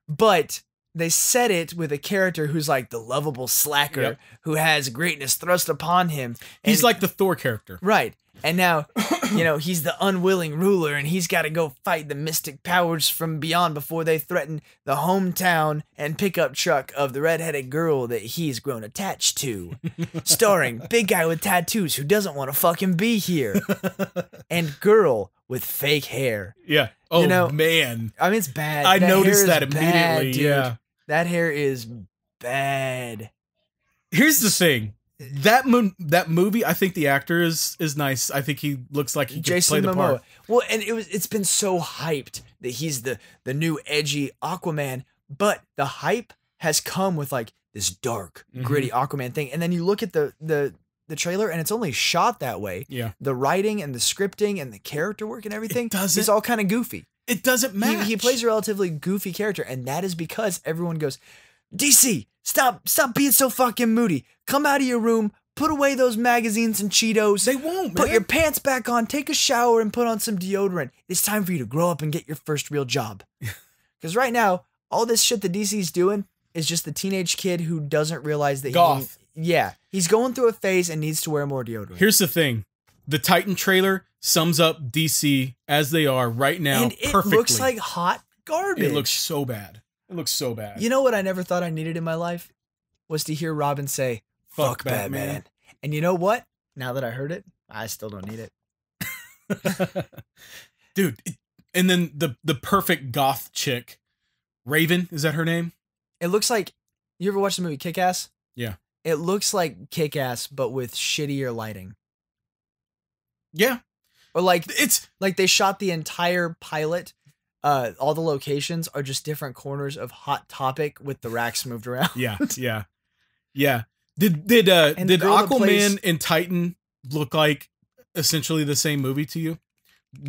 But they set it with a character who's like the lovable slacker Yep. who has greatness thrust upon him. He's And- like the Thor character. right. And now, he's the unwilling ruler and he's got to go fight the mystic powers from beyond before they threaten the hometown and pickup truck of the redheaded girl that he's grown attached to. Starring big guy with tattoos who doesn't want to fucking be here. And girl with fake hair. Yeah. Oh, know, man. I mean, it's bad. I That hair noticed is that immediately. bad, dude. Yeah. That hair is bad. Here's the thing. That movie, I think the actor is nice. I think he looks like he can Jason play the Momoa. part. Well, and it's been so hyped that he's the new edgy Aquaman, but the hype has come with like this dark, gritty Aquaman thing. And then you look at the trailer and it's only shot that way. Yeah. The writing and the scripting and the character work and everything doesn't- is all kind of goofy. It doesn't match. He plays a relatively goofy character, and that is because everyone goes, DC, stop being so fucking moody. Come out of your room, put away those magazines and Cheetos. They won't, Put man. your pants back on, take a shower, and put on some deodorant. It's time for you to grow up and get your first real job. Because right now, all this shit that DC's doing is just the teenage kid who doesn't realize that Goth. he's going through a phase and needs to wear more deodorant. Here's the thing. The Titan trailer sums up DC as they are right now and it perfectly. looks like hot garbage. It looks so bad. It looks so bad. You know what I never thought I needed in my life? Was to hear Robin say, fuck Batman. And you know what? Now that I heard it, I still don't need it. Dude, and then the perfect goth chick, Raven, is that her name? It looks like, you ever watched the movie Kick-Ass? Yeah. It looks like Kick-Ass, but with shittier lighting. Yeah. Or like, It's like they shot the entire pilot. All the locations are just different corners of Hot Topic with the racks moved around. yeah. Did And the girl that Aquaman plays- and Titan look like essentially the same movie to you?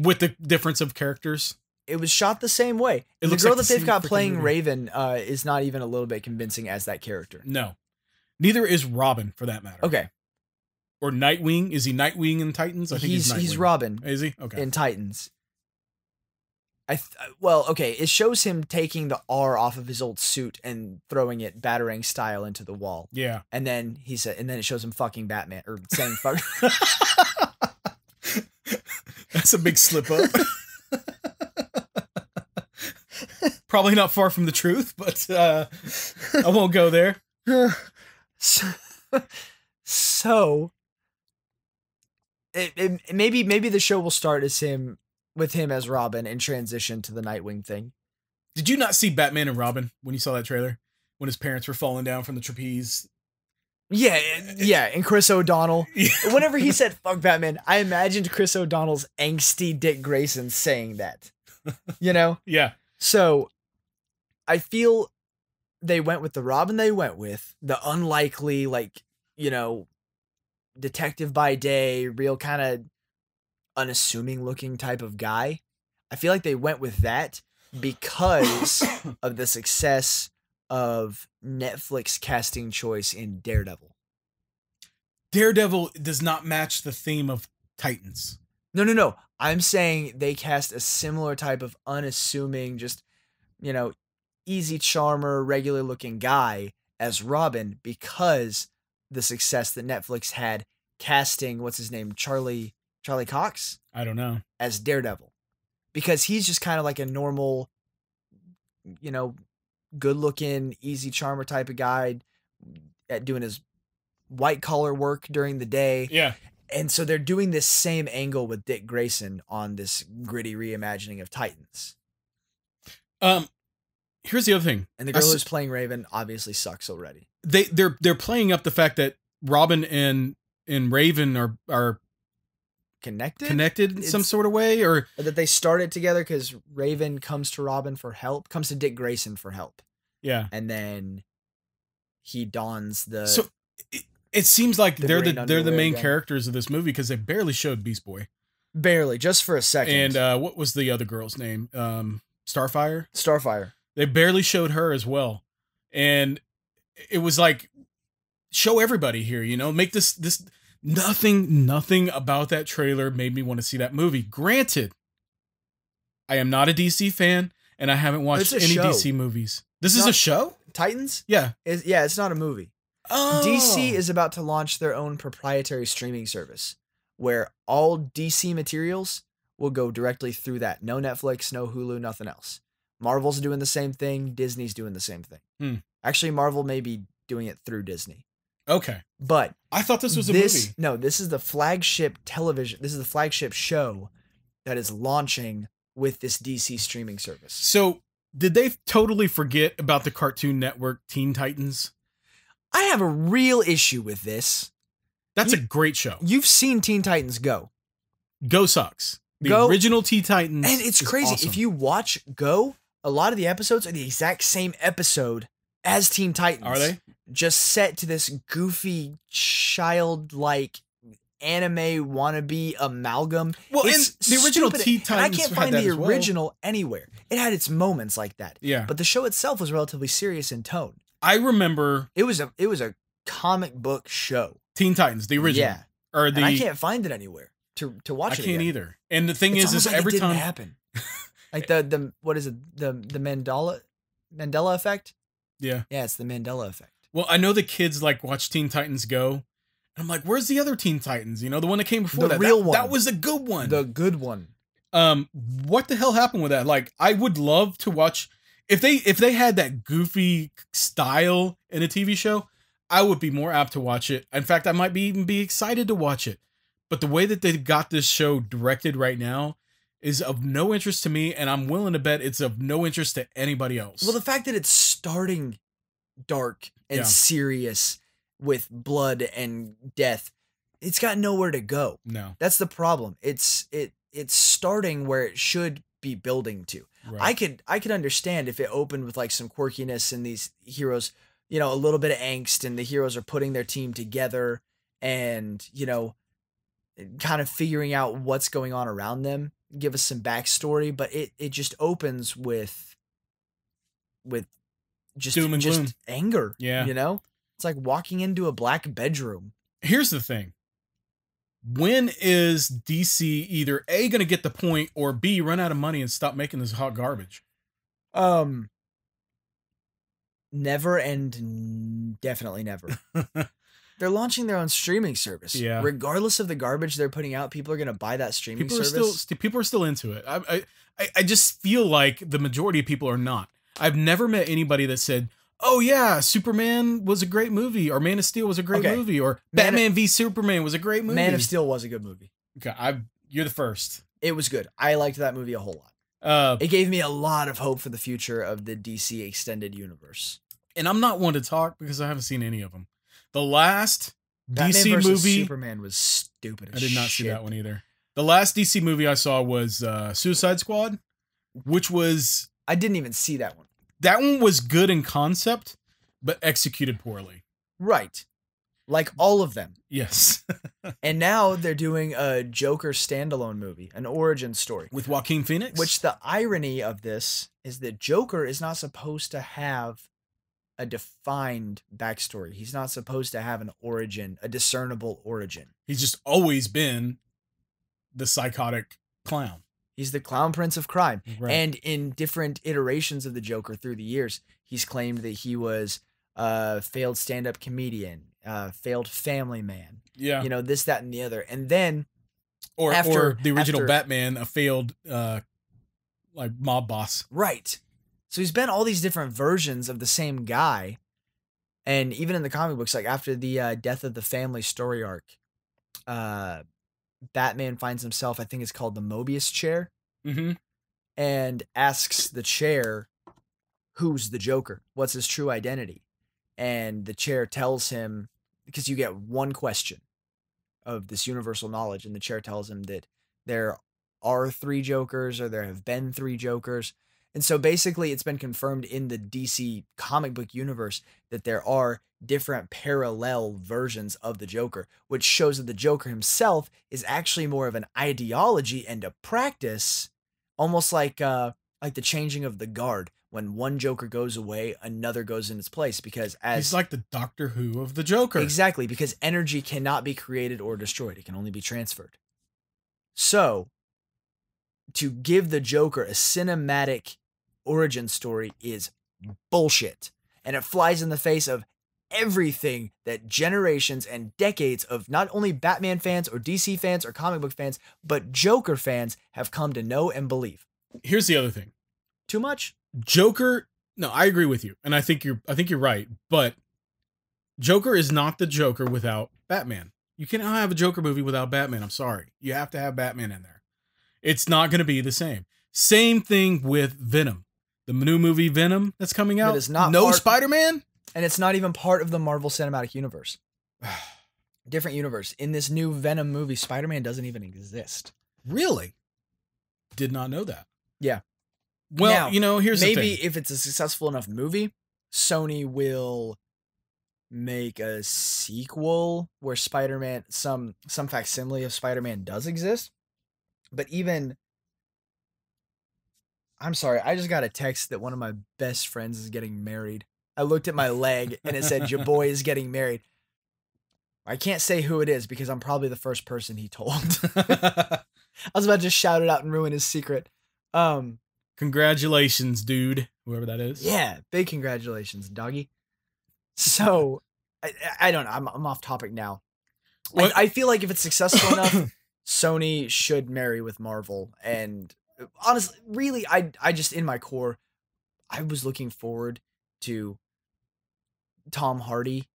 With the difference of characters? It was shot the same way. It The looks girl like that the they've same got freaking playing movie. Raven is not even a little bit convincing as that character. No. Neither is Robin, for that matter. Okay. Or Nightwing. Is he Nightwing in Titans? I think he's He's Nightwing. Robin Is he? Okay. in Titans. Well, okay, it shows him taking the R off of his old suit and throwing it battering style into the wall. Yeah. And then it shows him fucking Batman or saying fuck. That's a big slip up. Probably not far from the truth, but I won't go there. So maybe the show will start as him with him as Robin and transition to the Nightwing thing. Did you not see Batman and Robin when you saw that trailer? When his parents were falling down from the trapeze? Yeah, and Chris O'Donnell. Yeah. Whenever he said fuck Batman, I imagined Chris O'Donnell's angsty Dick Grayson saying that. You know? Yeah. So I feel they went with the Robin they went with, the unlikely, like, detective by day, real kind of unassuming looking type of guy. I feel like they went with that because of the success of Netflix casting choice in Daredevil. Daredevil does not match the theme of Titans. No. I'm saying they cast a similar type of unassuming, just, easy charmer, regular looking guy as Robin because the success that Netflix had casting what's his name, Charlie Cox I don't know. as Daredevil, because he's just kind of like a normal, you know, good-looking, easy charmer type of guy at doing his white collar work during the day. Yeah. And so they're doing this same angle with Dick Grayson on this gritty reimagining of Titans. Here's the other thing. And the girl who's playing Raven obviously sucks already. They're playing up the fact that Robin and Raven are connected in some sort of way, or that they started together because Raven comes to Dick Grayson for help. Yeah. And then he dons the... So it seems like they're the main characters of this movie because they barely showed Beast Boy. Barely, just for a second. And what was the other girl's name? Starfire? Starfire. They barely showed her as well. And it was like, show everybody here, you know, make this nothing about that trailer made me want to see that movie. Granted, I am not a DC fan and I haven't watched any DC movies. This is a show? Titans? Yeah. It's not a movie. Oh. DC is about to launch their own proprietary streaming service where all DC materials will go directly through that. No Netflix, no Hulu, nothing else. Marvel's doing the same thing. Disney's doing the same thing. Actually, Marvel may be doing it through Disney. Okay. But I thought this was a movie. No, this is the flagship television. This is the flagship show that is launching with this DC streaming service. So did they totally forget about the Cartoon Network Teen Titans? I have a real issue with this. That's a great show. You've seen Teen Titans Go. Go sucks. The original Teen Titans. And it's crazy. Awesome. If you watch Go, a lot of the episodes are the exact same episode as Teen Titans. Are they? Just set to this goofy, childlike anime wannabe amalgam. Well, it's and the original Teen Titans, I can't find the original anywhere. It had its moments like that. Yeah. But the show itself was relatively serious in tone. I remember it was a comic book show. Teen Titans, the original. Yeah. And I can't find it anywhere to watch it. I can't either. And the thing is like every time it didn't happen. Like the what is it? The Mandela effect? Yeah. Yeah, it's the Mandela effect. Well, I know the kids like watch Teen Titans Go. And I'm like, where's the other Teen Titans? You know, the one that came before the real one. That was a good one. The good one. What the hell happened with that? Like, I would love to watch if they had that goofy style in a TV show, I would be more apt to watch it. In fact, I might even be excited to watch it. But the way that they got this show directed right now is of no interest to me, and I'm willing to bet it's of no interest to anybody else. Well, the fact that it's starting dark and serious with blood and death, it's got nowhere to go. No. That's the problem. It's starting where it should be building to. Right. I could understand if it opened with like some quirkiness and these heroes, you know, a little bit of angst and the heroes are putting their team together and, you know, kind of figuring out what's going on around them, give us some backstory, but it just opens with just doom and gloom. Anger. Yeah. You know? It's like walking into a black bedroom. Here's the thing. When is DC either A, going to get the point, or B, run out of money and stop making this hot garbage? Never and definitely never. They're launching their own streaming service. Yeah. Regardless of the garbage they're putting out, people are going to buy that streaming service. People are still into it. I just feel like the majority of people are not. I've never met anybody that said, oh yeah, Superman was a great movie, or Man of Steel was a great movie, or Batman v Superman was a great movie. Man of Steel was a good movie. Okay, you're the first. It was good. I liked that movie a whole lot. It gave me a lot of hope for the future of the DC extended universe. And I'm not one to talk because I haven't seen any of them. The last Batman DC movie, Superman, was stupid as I did not see that one either. The last DC movie I saw was Suicide Squad, which was... I didn't even see that one. That one was good in concept, but executed poorly. Right. Like all of them. Yes. And now they're doing a Joker standalone movie, an origin story. With Joaquin Phoenix? Which the irony of this is that Joker is not supposed to have a defined backstory. He's not supposed to have an origin, a discernible origin. He's just always been the psychotic clown. He's the clown prince of crime. Right. And in different iterations of the Joker through the years, he's claimed that he was a failed stand-up comedian, failed family man, Yeah. This, that, and the other. And then Or the original after, Batman, a failed like mob boss. right. So he's been all these different versions of the same guy. And even in the comic books, like after the death of the family story arc, Batman finds himself, I think it's called the Mobius chair, and asks the chair, who's the Joker? What's his true identity? And the chair tells him, because you get one question of this universal knowledge, and the chair tells him that there are 3 Jokers, or there have been 3 Jokers. And so basically it's been confirmed in the DC comic book universe that there are different parallel versions of the Joker, which shows that the Joker himself is actually more of an ideology and a practice, almost like the changing of the guard. When one Joker goes away, another goes in its place, because he's like the Doctor Who of the Joker. Exactly, because energy cannot be created or destroyed. It can only be transferred. So, to give the Joker a cinematic origin story is bullshit. And it flies in the face of everything that generations and decades of not only Batman fans or DC fans or comic book fans, but Joker fans have come to know and believe. Here's the other thing. Too much? Joker, no, I agree with you. And I think you're right, but Joker is not the Joker without Batman. You cannot have a Joker movie without Batman. I'm sorry. You have to have Batman in there. It's not going to be the same. Same thing with Venom. The new movie Venom that's coming out. It is not Spider-Man? And it's not even part of the Marvel Cinematic Universe. Different universe. In this new Venom movie, Spider-Man doesn't even exist. Really? Did not know that. Yeah. Well, now, here's the thing. Maybe if it's a successful enough movie, Sony will make a sequel where Spider-Man, some facsimile of Spider-Man does exist. But even, I'm sorry, I just got a text that one of my best friends is getting married. I looked at my leg and it said, your boy is getting married. I can't say who it is because I'm probably the first person he told. I was about to shout it out and ruin his secret. Congratulations, dude. Whoever that is. Yeah, big congratulations, doggy. So, I don't know. I'm off topic now. I feel like if it's successful enough, Sony should marry with Marvel. And honestly, really, I just, in my core, I was looking forward to Tom Hardy.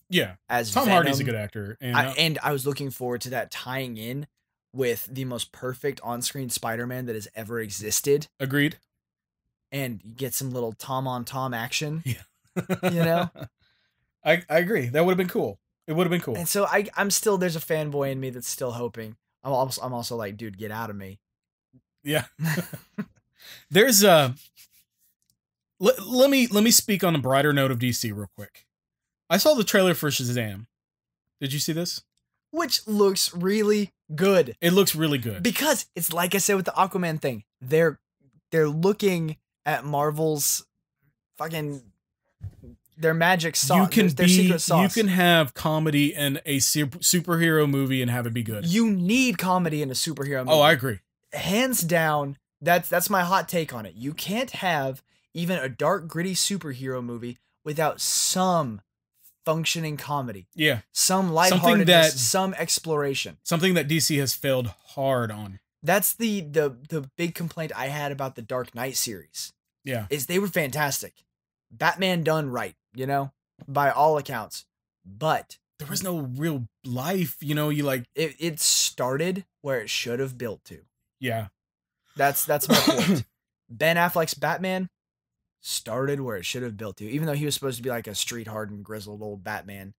Yeah, as Tom Venom. Hardy's a good actor. And I was looking forward to that tying in with the most perfect on-screen Spider-Man that has ever existed. Agreed. And you get some little Tom on Tom action. Yeah. I agree. That would have been cool. It would have been cool. And so I'm still, there's a fanboy in me that's still hoping. I'm also like, dude, get out of me. Yeah. There's let me speak on a brighter note of DC real quick. I saw the trailer for Shazam. Did you see this? Which looks really good. It looks really good. Because it's like I said with the Aquaman thing. They're looking at Marvel's fucking their magic sauce. Their secret sauce. You can have comedy in a superhero movie and have it be good. You need comedy in a superhero movie. Oh, I agree. Hands down, that's my hot take on it. You can't have even a dark, gritty superhero movie without some functioning comedy. Yeah. Some lightheartedness, some exploration. Something that DC has failed hard on. That's the big complaint I had about the Dark Knight series. Yeah. Is they were fantastic. Batman done right, by all accounts. But there was no real life, it started where it should have built to. Yeah. That's my point. Ben Affleck's Batman started where it should have built to, even though he was supposed to be like a street hardened, grizzled old Batman.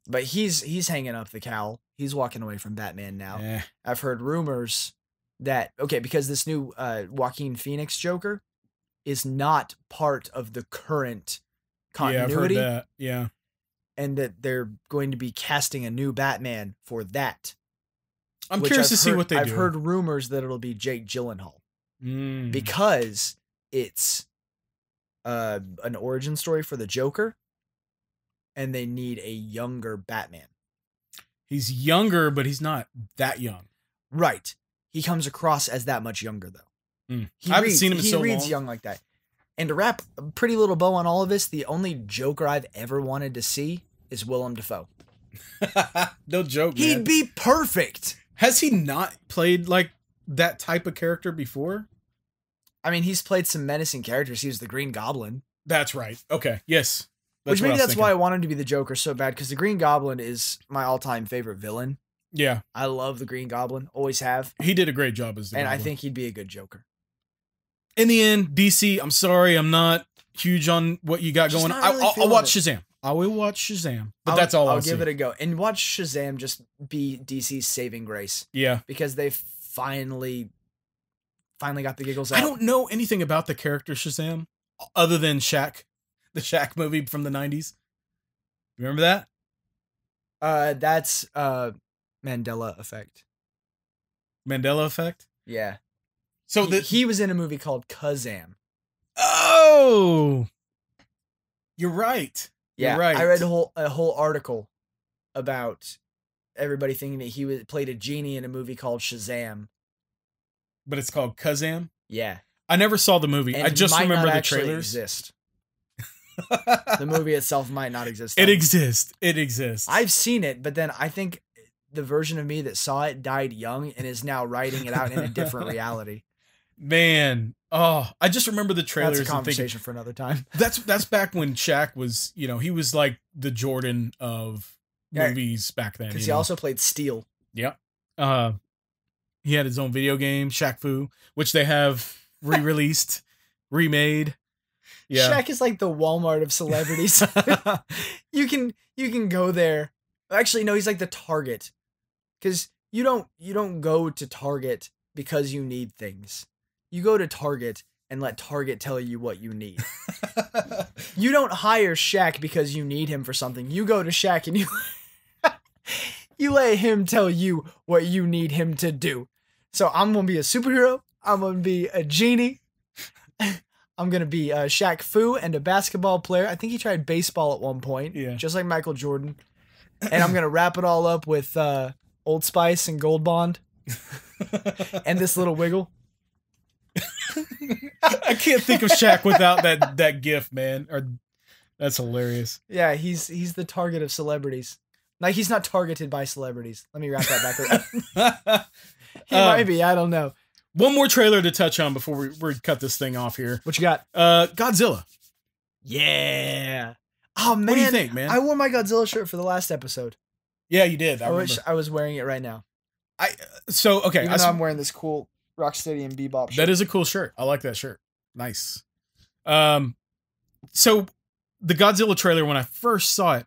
But he's hanging up the cowl. He's walking away from Batman now. I've heard rumors that, because this new Joaquin Phoenix Joker is not part of the current continuity. Yeah, I've heard that. Yeah. And that they're going to be casting a new Batman for that. I'm curious to see what they do. I've heard rumors that it'll be Jake Gyllenhaal. Because it's an origin story for the Joker, and they need a younger Batman. He's younger, but he's not that young. Right. He comes across as that much younger, though. I haven't seen him in so long. He reads young like that. And to wrap a pretty little bow on all of this, the only Joker I've ever wanted to see is Willem Dafoe. No joke, He'd man. be perfect. Has he not played like that type of character before? I mean, he's played some menacing characters. He was the Green Goblin. That's right. Okay. Yes. Which maybe that's why I want him to be the Joker so bad, because the Green Goblin is my all-time favorite villain. Yeah. I love the Green Goblin. Always have. He did a great job as the And Goblin. I think he'd be a good Joker. In the end, DC, I'm sorry, I'm not huge on what you got going. Really I'll watch Shazam. I will watch Shazam. But that's all I'll give it a go. And watch Shazam just be DC's saving grace. Yeah. Because they finally got the giggles out. I don't know anything about the character Shazam other than Shaq, the Shaq movie from the 90s. Remember that? That's Mandela Effect. Mandela Effect? Yeah. So he was in a movie called Kazam. Oh, you're right. Yeah, you're right. I read a whole article about everybody thinking that he played a genie in a movie called Shazam. But it's called Kazam? Yeah. I never saw the movie. And I just remember the trailers. trailers. The movie itself might not exist. It exists. It exists. I've seen it, but then I think the version of me that saw it died young and is now writing it out in a different reality. Man, oh, I just remember the trailers. That's a conversation for another time. That's back when Shaq was, he was like the Jordan of movies back then. Because he also played Steel. Yep. He had his own video game, Shaq Fu, which they have re-released, remade. Yeah. Shaq is like the Walmart of celebrities. You can go there. Actually, no, he's like the Target. Because you don't go to Target because you need things. You go to Target and let Target tell you what you need. You don't hire Shaq because you need him for something. You go to Shaq and you let him tell you what you need him to do. So I'm going to be a superhero. I'm going to be a genie. I'm going to be Shaq Fu and a basketball player. I think he tried baseball at one point, just like Michael Jordan. And I'm going to wrap it all up with Old Spice and Gold Bond and this little wiggle. I can't think of Shaq without that gif, man. That's hilarious. Yeah, he's the target of celebrities. Like, he's not targeted by celebrities. Let me wrap that back around. He might be. I don't know. One more trailer to touch on before we cut this thing off here. What you got? Godzilla. Yeah. Oh, man. What do you think, man? I wore my Godzilla shirt for the last episode. Yeah, you did. I wish I was wearing it right now. Okay. Even though I'm wearing this cool Rocksteady and Bebop shirt. That is a cool shirt. I like that shirt. Nice. So the Godzilla trailer, when I first saw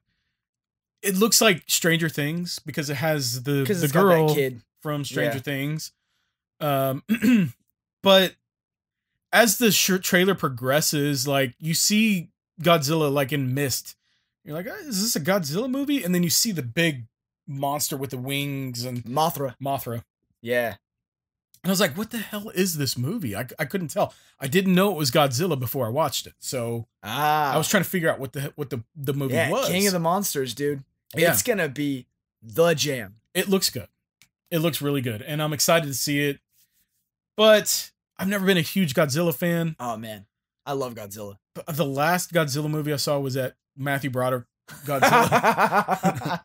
it looks like Stranger Things because it has the girl that kid from Stranger Things. But as the trailer progresses, like, you see Godzilla like in mist. You're like, is this a Godzilla movie? And then you see the big monster with the wings and Mothra. Yeah. And I was like, what the hell is this movie? I couldn't tell. I didn't know it was Godzilla before I watched it. So I was trying to figure out what the movie was. King of the Monsters, dude. Yeah. It's gonna be the jam. It looks good. It looks really good. And I'm excited to see it. But I've never been a huge Godzilla fan. Oh, man. I love Godzilla. The last Godzilla movie I saw was at Matthew Broderick Godzilla,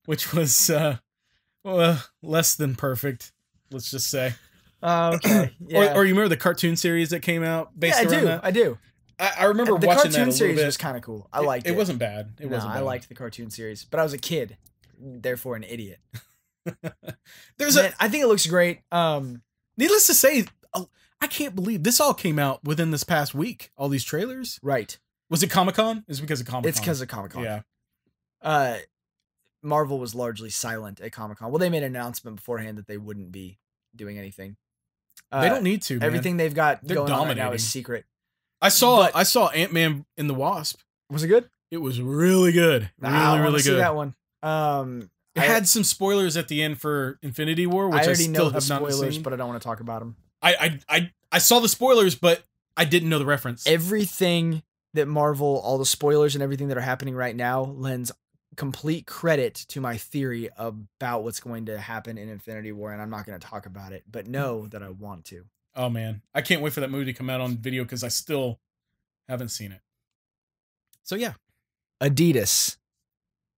which was less than perfect, let's just say. Okay. Yeah. Or you remember the cartoon series that came out based around that? I do. I remember the watching that a cartoon little series bit. was kind of cool. I liked it. It wasn't bad. It wasn't bad. I liked the cartoon series, but I was a kid, therefore an idiot. I think it looks great. Needless to say, I can't believe this all came out within this past week. All these trailers. Right. Was it Comic-Con? It's because of Comic-Con. It's because of Comic-Con. Yeah. Marvel was largely silent at Comic-Con. Well, they made an announcement beforehand that they wouldn't be doing anything. They don't need to, man. Everything they've got They're going on right now dominating. is secret. I saw Ant-Man and the Wasp. Was it good? It was really good. Really good. See that one. It had some spoilers at the end for Infinity War, which I already still know the have not spoilers, seen. but I don't want to talk about them. I saw the spoilers, but I didn't know the reference. Everything that Marvel, all the spoilers and everything that are happening right now, lends complete credit to my theory about what's going to happen in Infinity War, and I'm not going to talk about it, but know that I want to. Oh, man. I can't wait for that movie to come out on video because I still haven't seen it. So, yeah. Adidas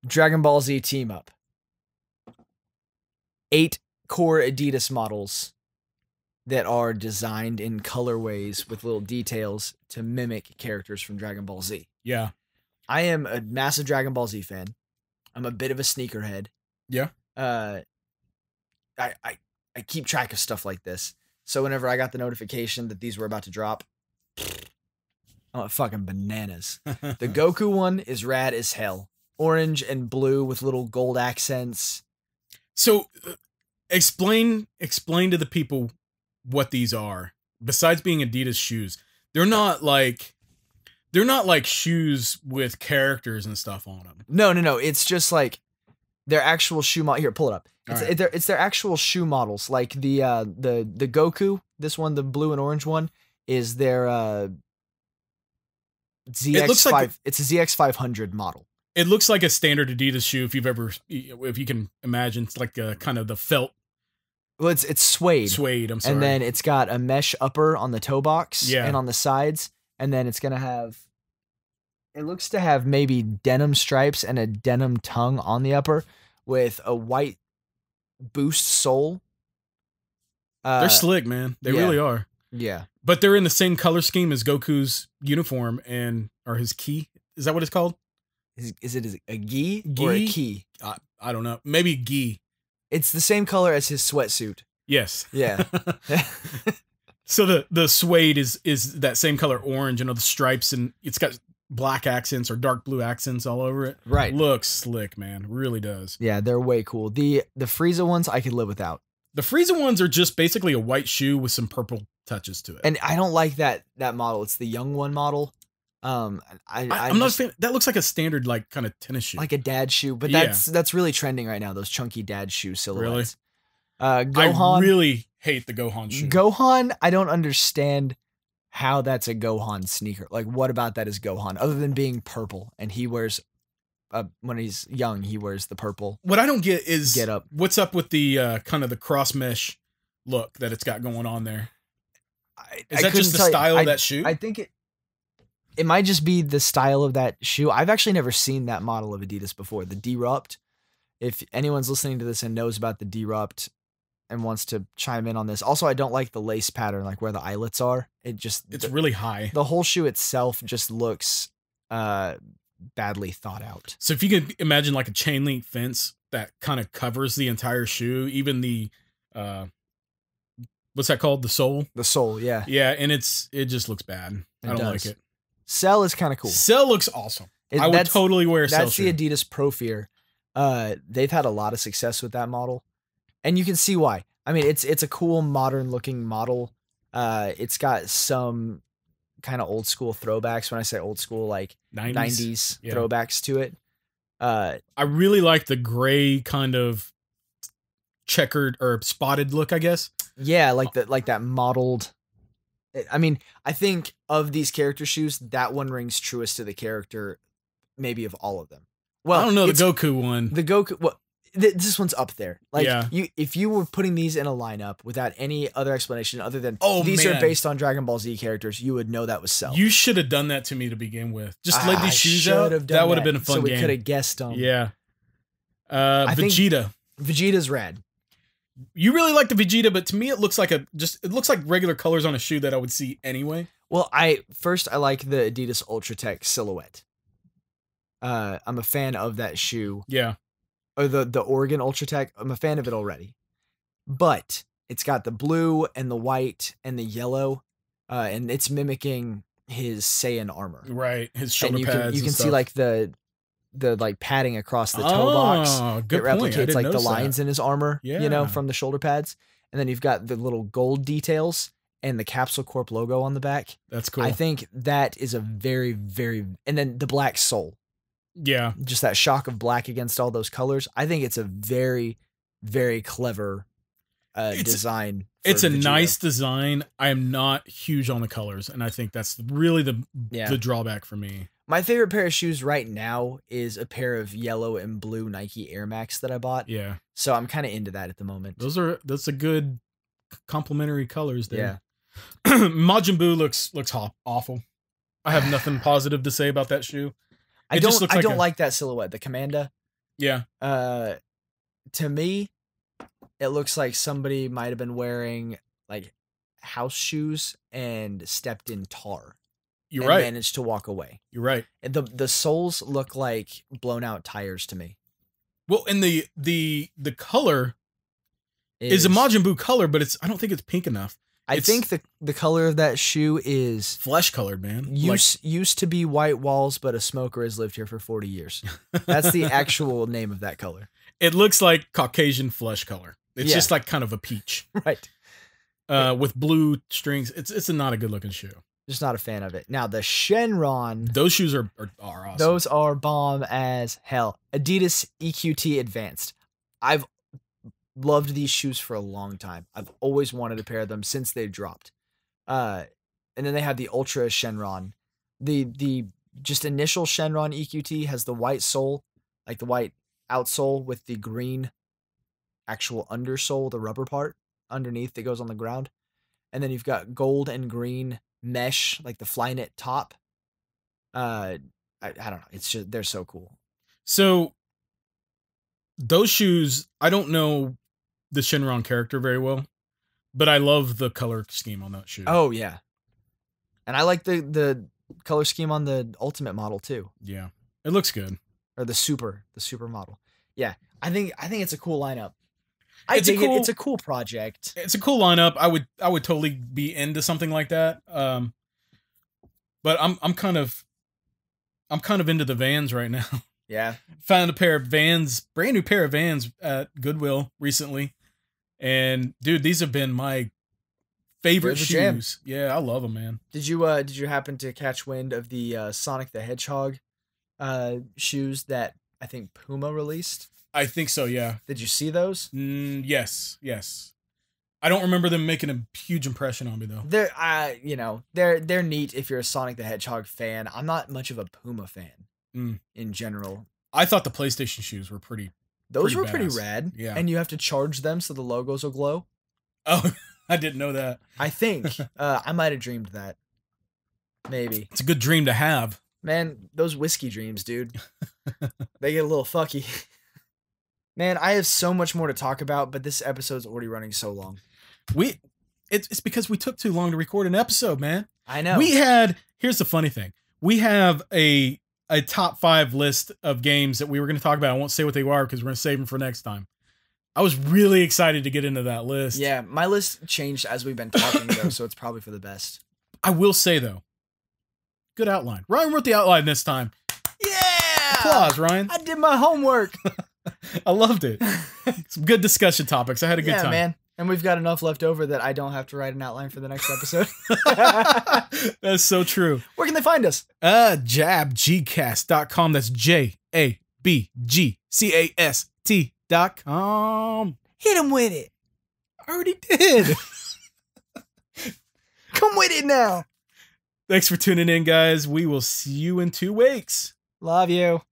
Dragon Ball Z team up. 8 core Adidas models that are designed in colorways with little details to mimic characters from Dragon Ball Z. Yeah. I am a massive Dragon Ball Z fan. I'm a bit of a sneakerhead. Yeah. I keep track of stuff like this. So whenever I got the notification that these were about to drop, I went fucking bananas. The Goku one is rad as hell. Orange and blue with little gold accents. So explain to the people what these are. Besides being Adidas shoes, they're not like shoes with characters and stuff on them. No. It's just like their actual shoe model. Here, pull it up. It's their actual shoe models. Like the Goku, this one, the blue and orange one, is their ZX5. It's a ZX500 model. It looks like a standard Adidas shoe if you can imagine. It's like a kind of the felt. Well, it's suede. Suede, I'm sorry. And then it's got a mesh upper on the toe box and on the sides. And then it's going to have, it looks to have maybe denim stripes and a denim tongue on the upper with a white boost sole. They're slick, man. They really are. Yeah. But they're in the same color scheme as Goku's uniform or his ki. Is that what it's called? Is it a gi or a ki? I don't know. Maybe gi. It's the same color as his sweatsuit. Yes. Yeah. So the suede is that same color orange, the stripes, and it's got black accents or dark blue accents all over it. Right. Looks slick, man. Really does. Yeah, they're way cool. The Frieza ones I could live without. The Frieza ones are just basically a white shoe with some purple touches to it. And I don't like that model. It's the young one model. I'm not a fan. That looks like a standard, like, kind of tennis shoe, like a dad shoe, but that's really trending right now. Those chunky dad shoe silhouettes. Really? Gohan, I really hate the Gohan shoe. Gohan, I don't understand how that's a Gohan sneaker. Like, what about that is Gohan, other than being purple? And he wears, when he's young, he wears the purple. What I don't get is what's up with the kind of the cross mesh look that it's got going on there. Is that just the style of that shoe? I think it might just be the style of that shoe. I've actually never seen that model of Adidas before, the Derupt. If anyone's listening to this and knows about the Derupt and wants to chime in on this. Also, I don't like the lace pattern, like where the eyelets are. It's really high. The whole shoe itself just looks badly thought out. So if you could imagine like a chain link fence that kind of covers the entire shoe, even the what's that called? The sole? The sole, yeah. Yeah, and it just looks bad. I don't like it. Cell is kind of cool. Cell looks awesome. I would totally wear a Cell shoe. That's the Adidas Pro Fear. They've had a lot of success with that model, and you can see why. I mean, it's a cool modern looking model. It's got some kind of old school throwbacks. When I say old school, like 90s throwbacks to it. I really like the gray kind of checkered or spotted look, I guess. Yeah, like that modeled. I mean, I think of these character shoes, that one rings truest to the character, maybe of all of them. Well, I don't know, the Goku one. The Goku, well, this one's up there. Like, if you were putting these in a lineup without any other explanation other than these are based on Dragon Ball Z characters, you would know that was Cell. You should have done that to me to begin with. Just laid these shoes out. That would have been a fun game. So we could have guessed them. Yeah. Vegeta. Vegeta's rad. You really like the Vegeta, but to me it looks like regular colors on a shoe that I would see anyway. Well, I like the Adidas Ultra Tech silhouette. I'm a fan of that shoe. Yeah. Or the Oregon Ultra Tech. I'm a fan of it already. But it's got the blue and the white and the yellow, and it's mimicking his Saiyan armor. Right. His shoulder pads. You can see like the like padding across the toe box. Good it replicates point. like the lines in his armor, yeah. From the shoulder pads. And then you've got the little gold details and the Capsule Corp logo on the back. That's cool. I think that is a very, very, and then the black sole. Yeah. Just that shock of black against all those colors. I think it's a very, very clever design. It's a nice design. I am not huge on the colors, and I think that's really the drawback for me. My favorite pair of shoes right now is a pair of yellow and blue Nike Air Max that I bought. Yeah. So I'm kind of into that at the moment. That's a good complementary colors there. Yeah. Majin Buu looks awful. I have nothing positive to say about that shoe. I don't like that silhouette, the Commanda. Yeah. To me, it looks like somebody might have been wearing like house shoes and stepped in tar. You're and right. Managed to walk away. You're right. And the soles look like blown out tires to me. Well, and the color is a Majin Buu color, but I don't think it's pink enough. I think the color of that shoe is flesh colored, man. Used to be white walls, but a smoker has lived here for 40 years. That's the actual name of that color. It looks like Caucasian flesh color. It's just like kind of a peach. Right. With blue strings. It's not a good looking shoe. Just not a fan of it. Now the Shenron. Those shoes are awesome. Those are bomb as hell. Adidas EQT Advanced. I've loved these shoes for a long time. I've always wanted a pair of them since they dropped. And then they have the Ultra Shenron. The just initial Shenron EQT has the white sole, like the white outsole with the green actual undersole, the rubber part underneath that goes on the ground. And then you've got gold and green mesh, like the Flyknit top. I don't know. It's just, they're so cool. So those shoes, I don't know the Shenron character very well, but I love the color scheme on that shoe. Oh yeah. And I like the color scheme on the Ultimate model too. Yeah. It looks good. Or the super model. Yeah. I think it's a cool lineup. It's a cool project. It's a cool lineup. I would totally be into something like that. But I'm kind of into the Vans right now. Yeah. Found a pair of Vans, brand new pair of Vans at Goodwill recently. And dude, these have been my favorite shoes. Yeah, I love them, man. Did you happen to catch wind of the Sonic the Hedgehog shoes that I think Puma released? I think so, yeah. Did you see those? Yes. I don't remember them making a huge impression on me though. They're neat if you're a Sonic the Hedgehog fan. I'm not much of a Puma fan in general. I thought the PlayStation shoes were pretty. Those were pretty rad. Yeah, and you have to charge them so the logos will glow. Oh, I didn't know that. I think I might have dreamed that. Maybe it's a good dream to have. Man, those whiskey dreams, dude. They get a little fucky. Man, I have so much more to talk about, but this episode's already running so long. It's because we took too long to record an episode, man. I know. Here's the funny thing. We have a top 5 list of games that we were going to talk about. I won't say what they are because we're going to save them for next time. I was really excited to get into that list. Yeah, my list changed as we've been talking, though, so it's probably for the best. I will say, though, good outline. Ryan wrote the outline this time. Yeah! Applause, Ryan. I did my homework. I loved it. Some good discussion topics. I had a good time. Man. And we've got enough left over that I don't have to write an outline for the next episode. That's so true. Where can they find us? Jabgcast.com. That's JABGCAST.com. Hit them with it. I already did. Come with it now. Thanks for tuning in, guys. We will see you in 2 weeks. Love you.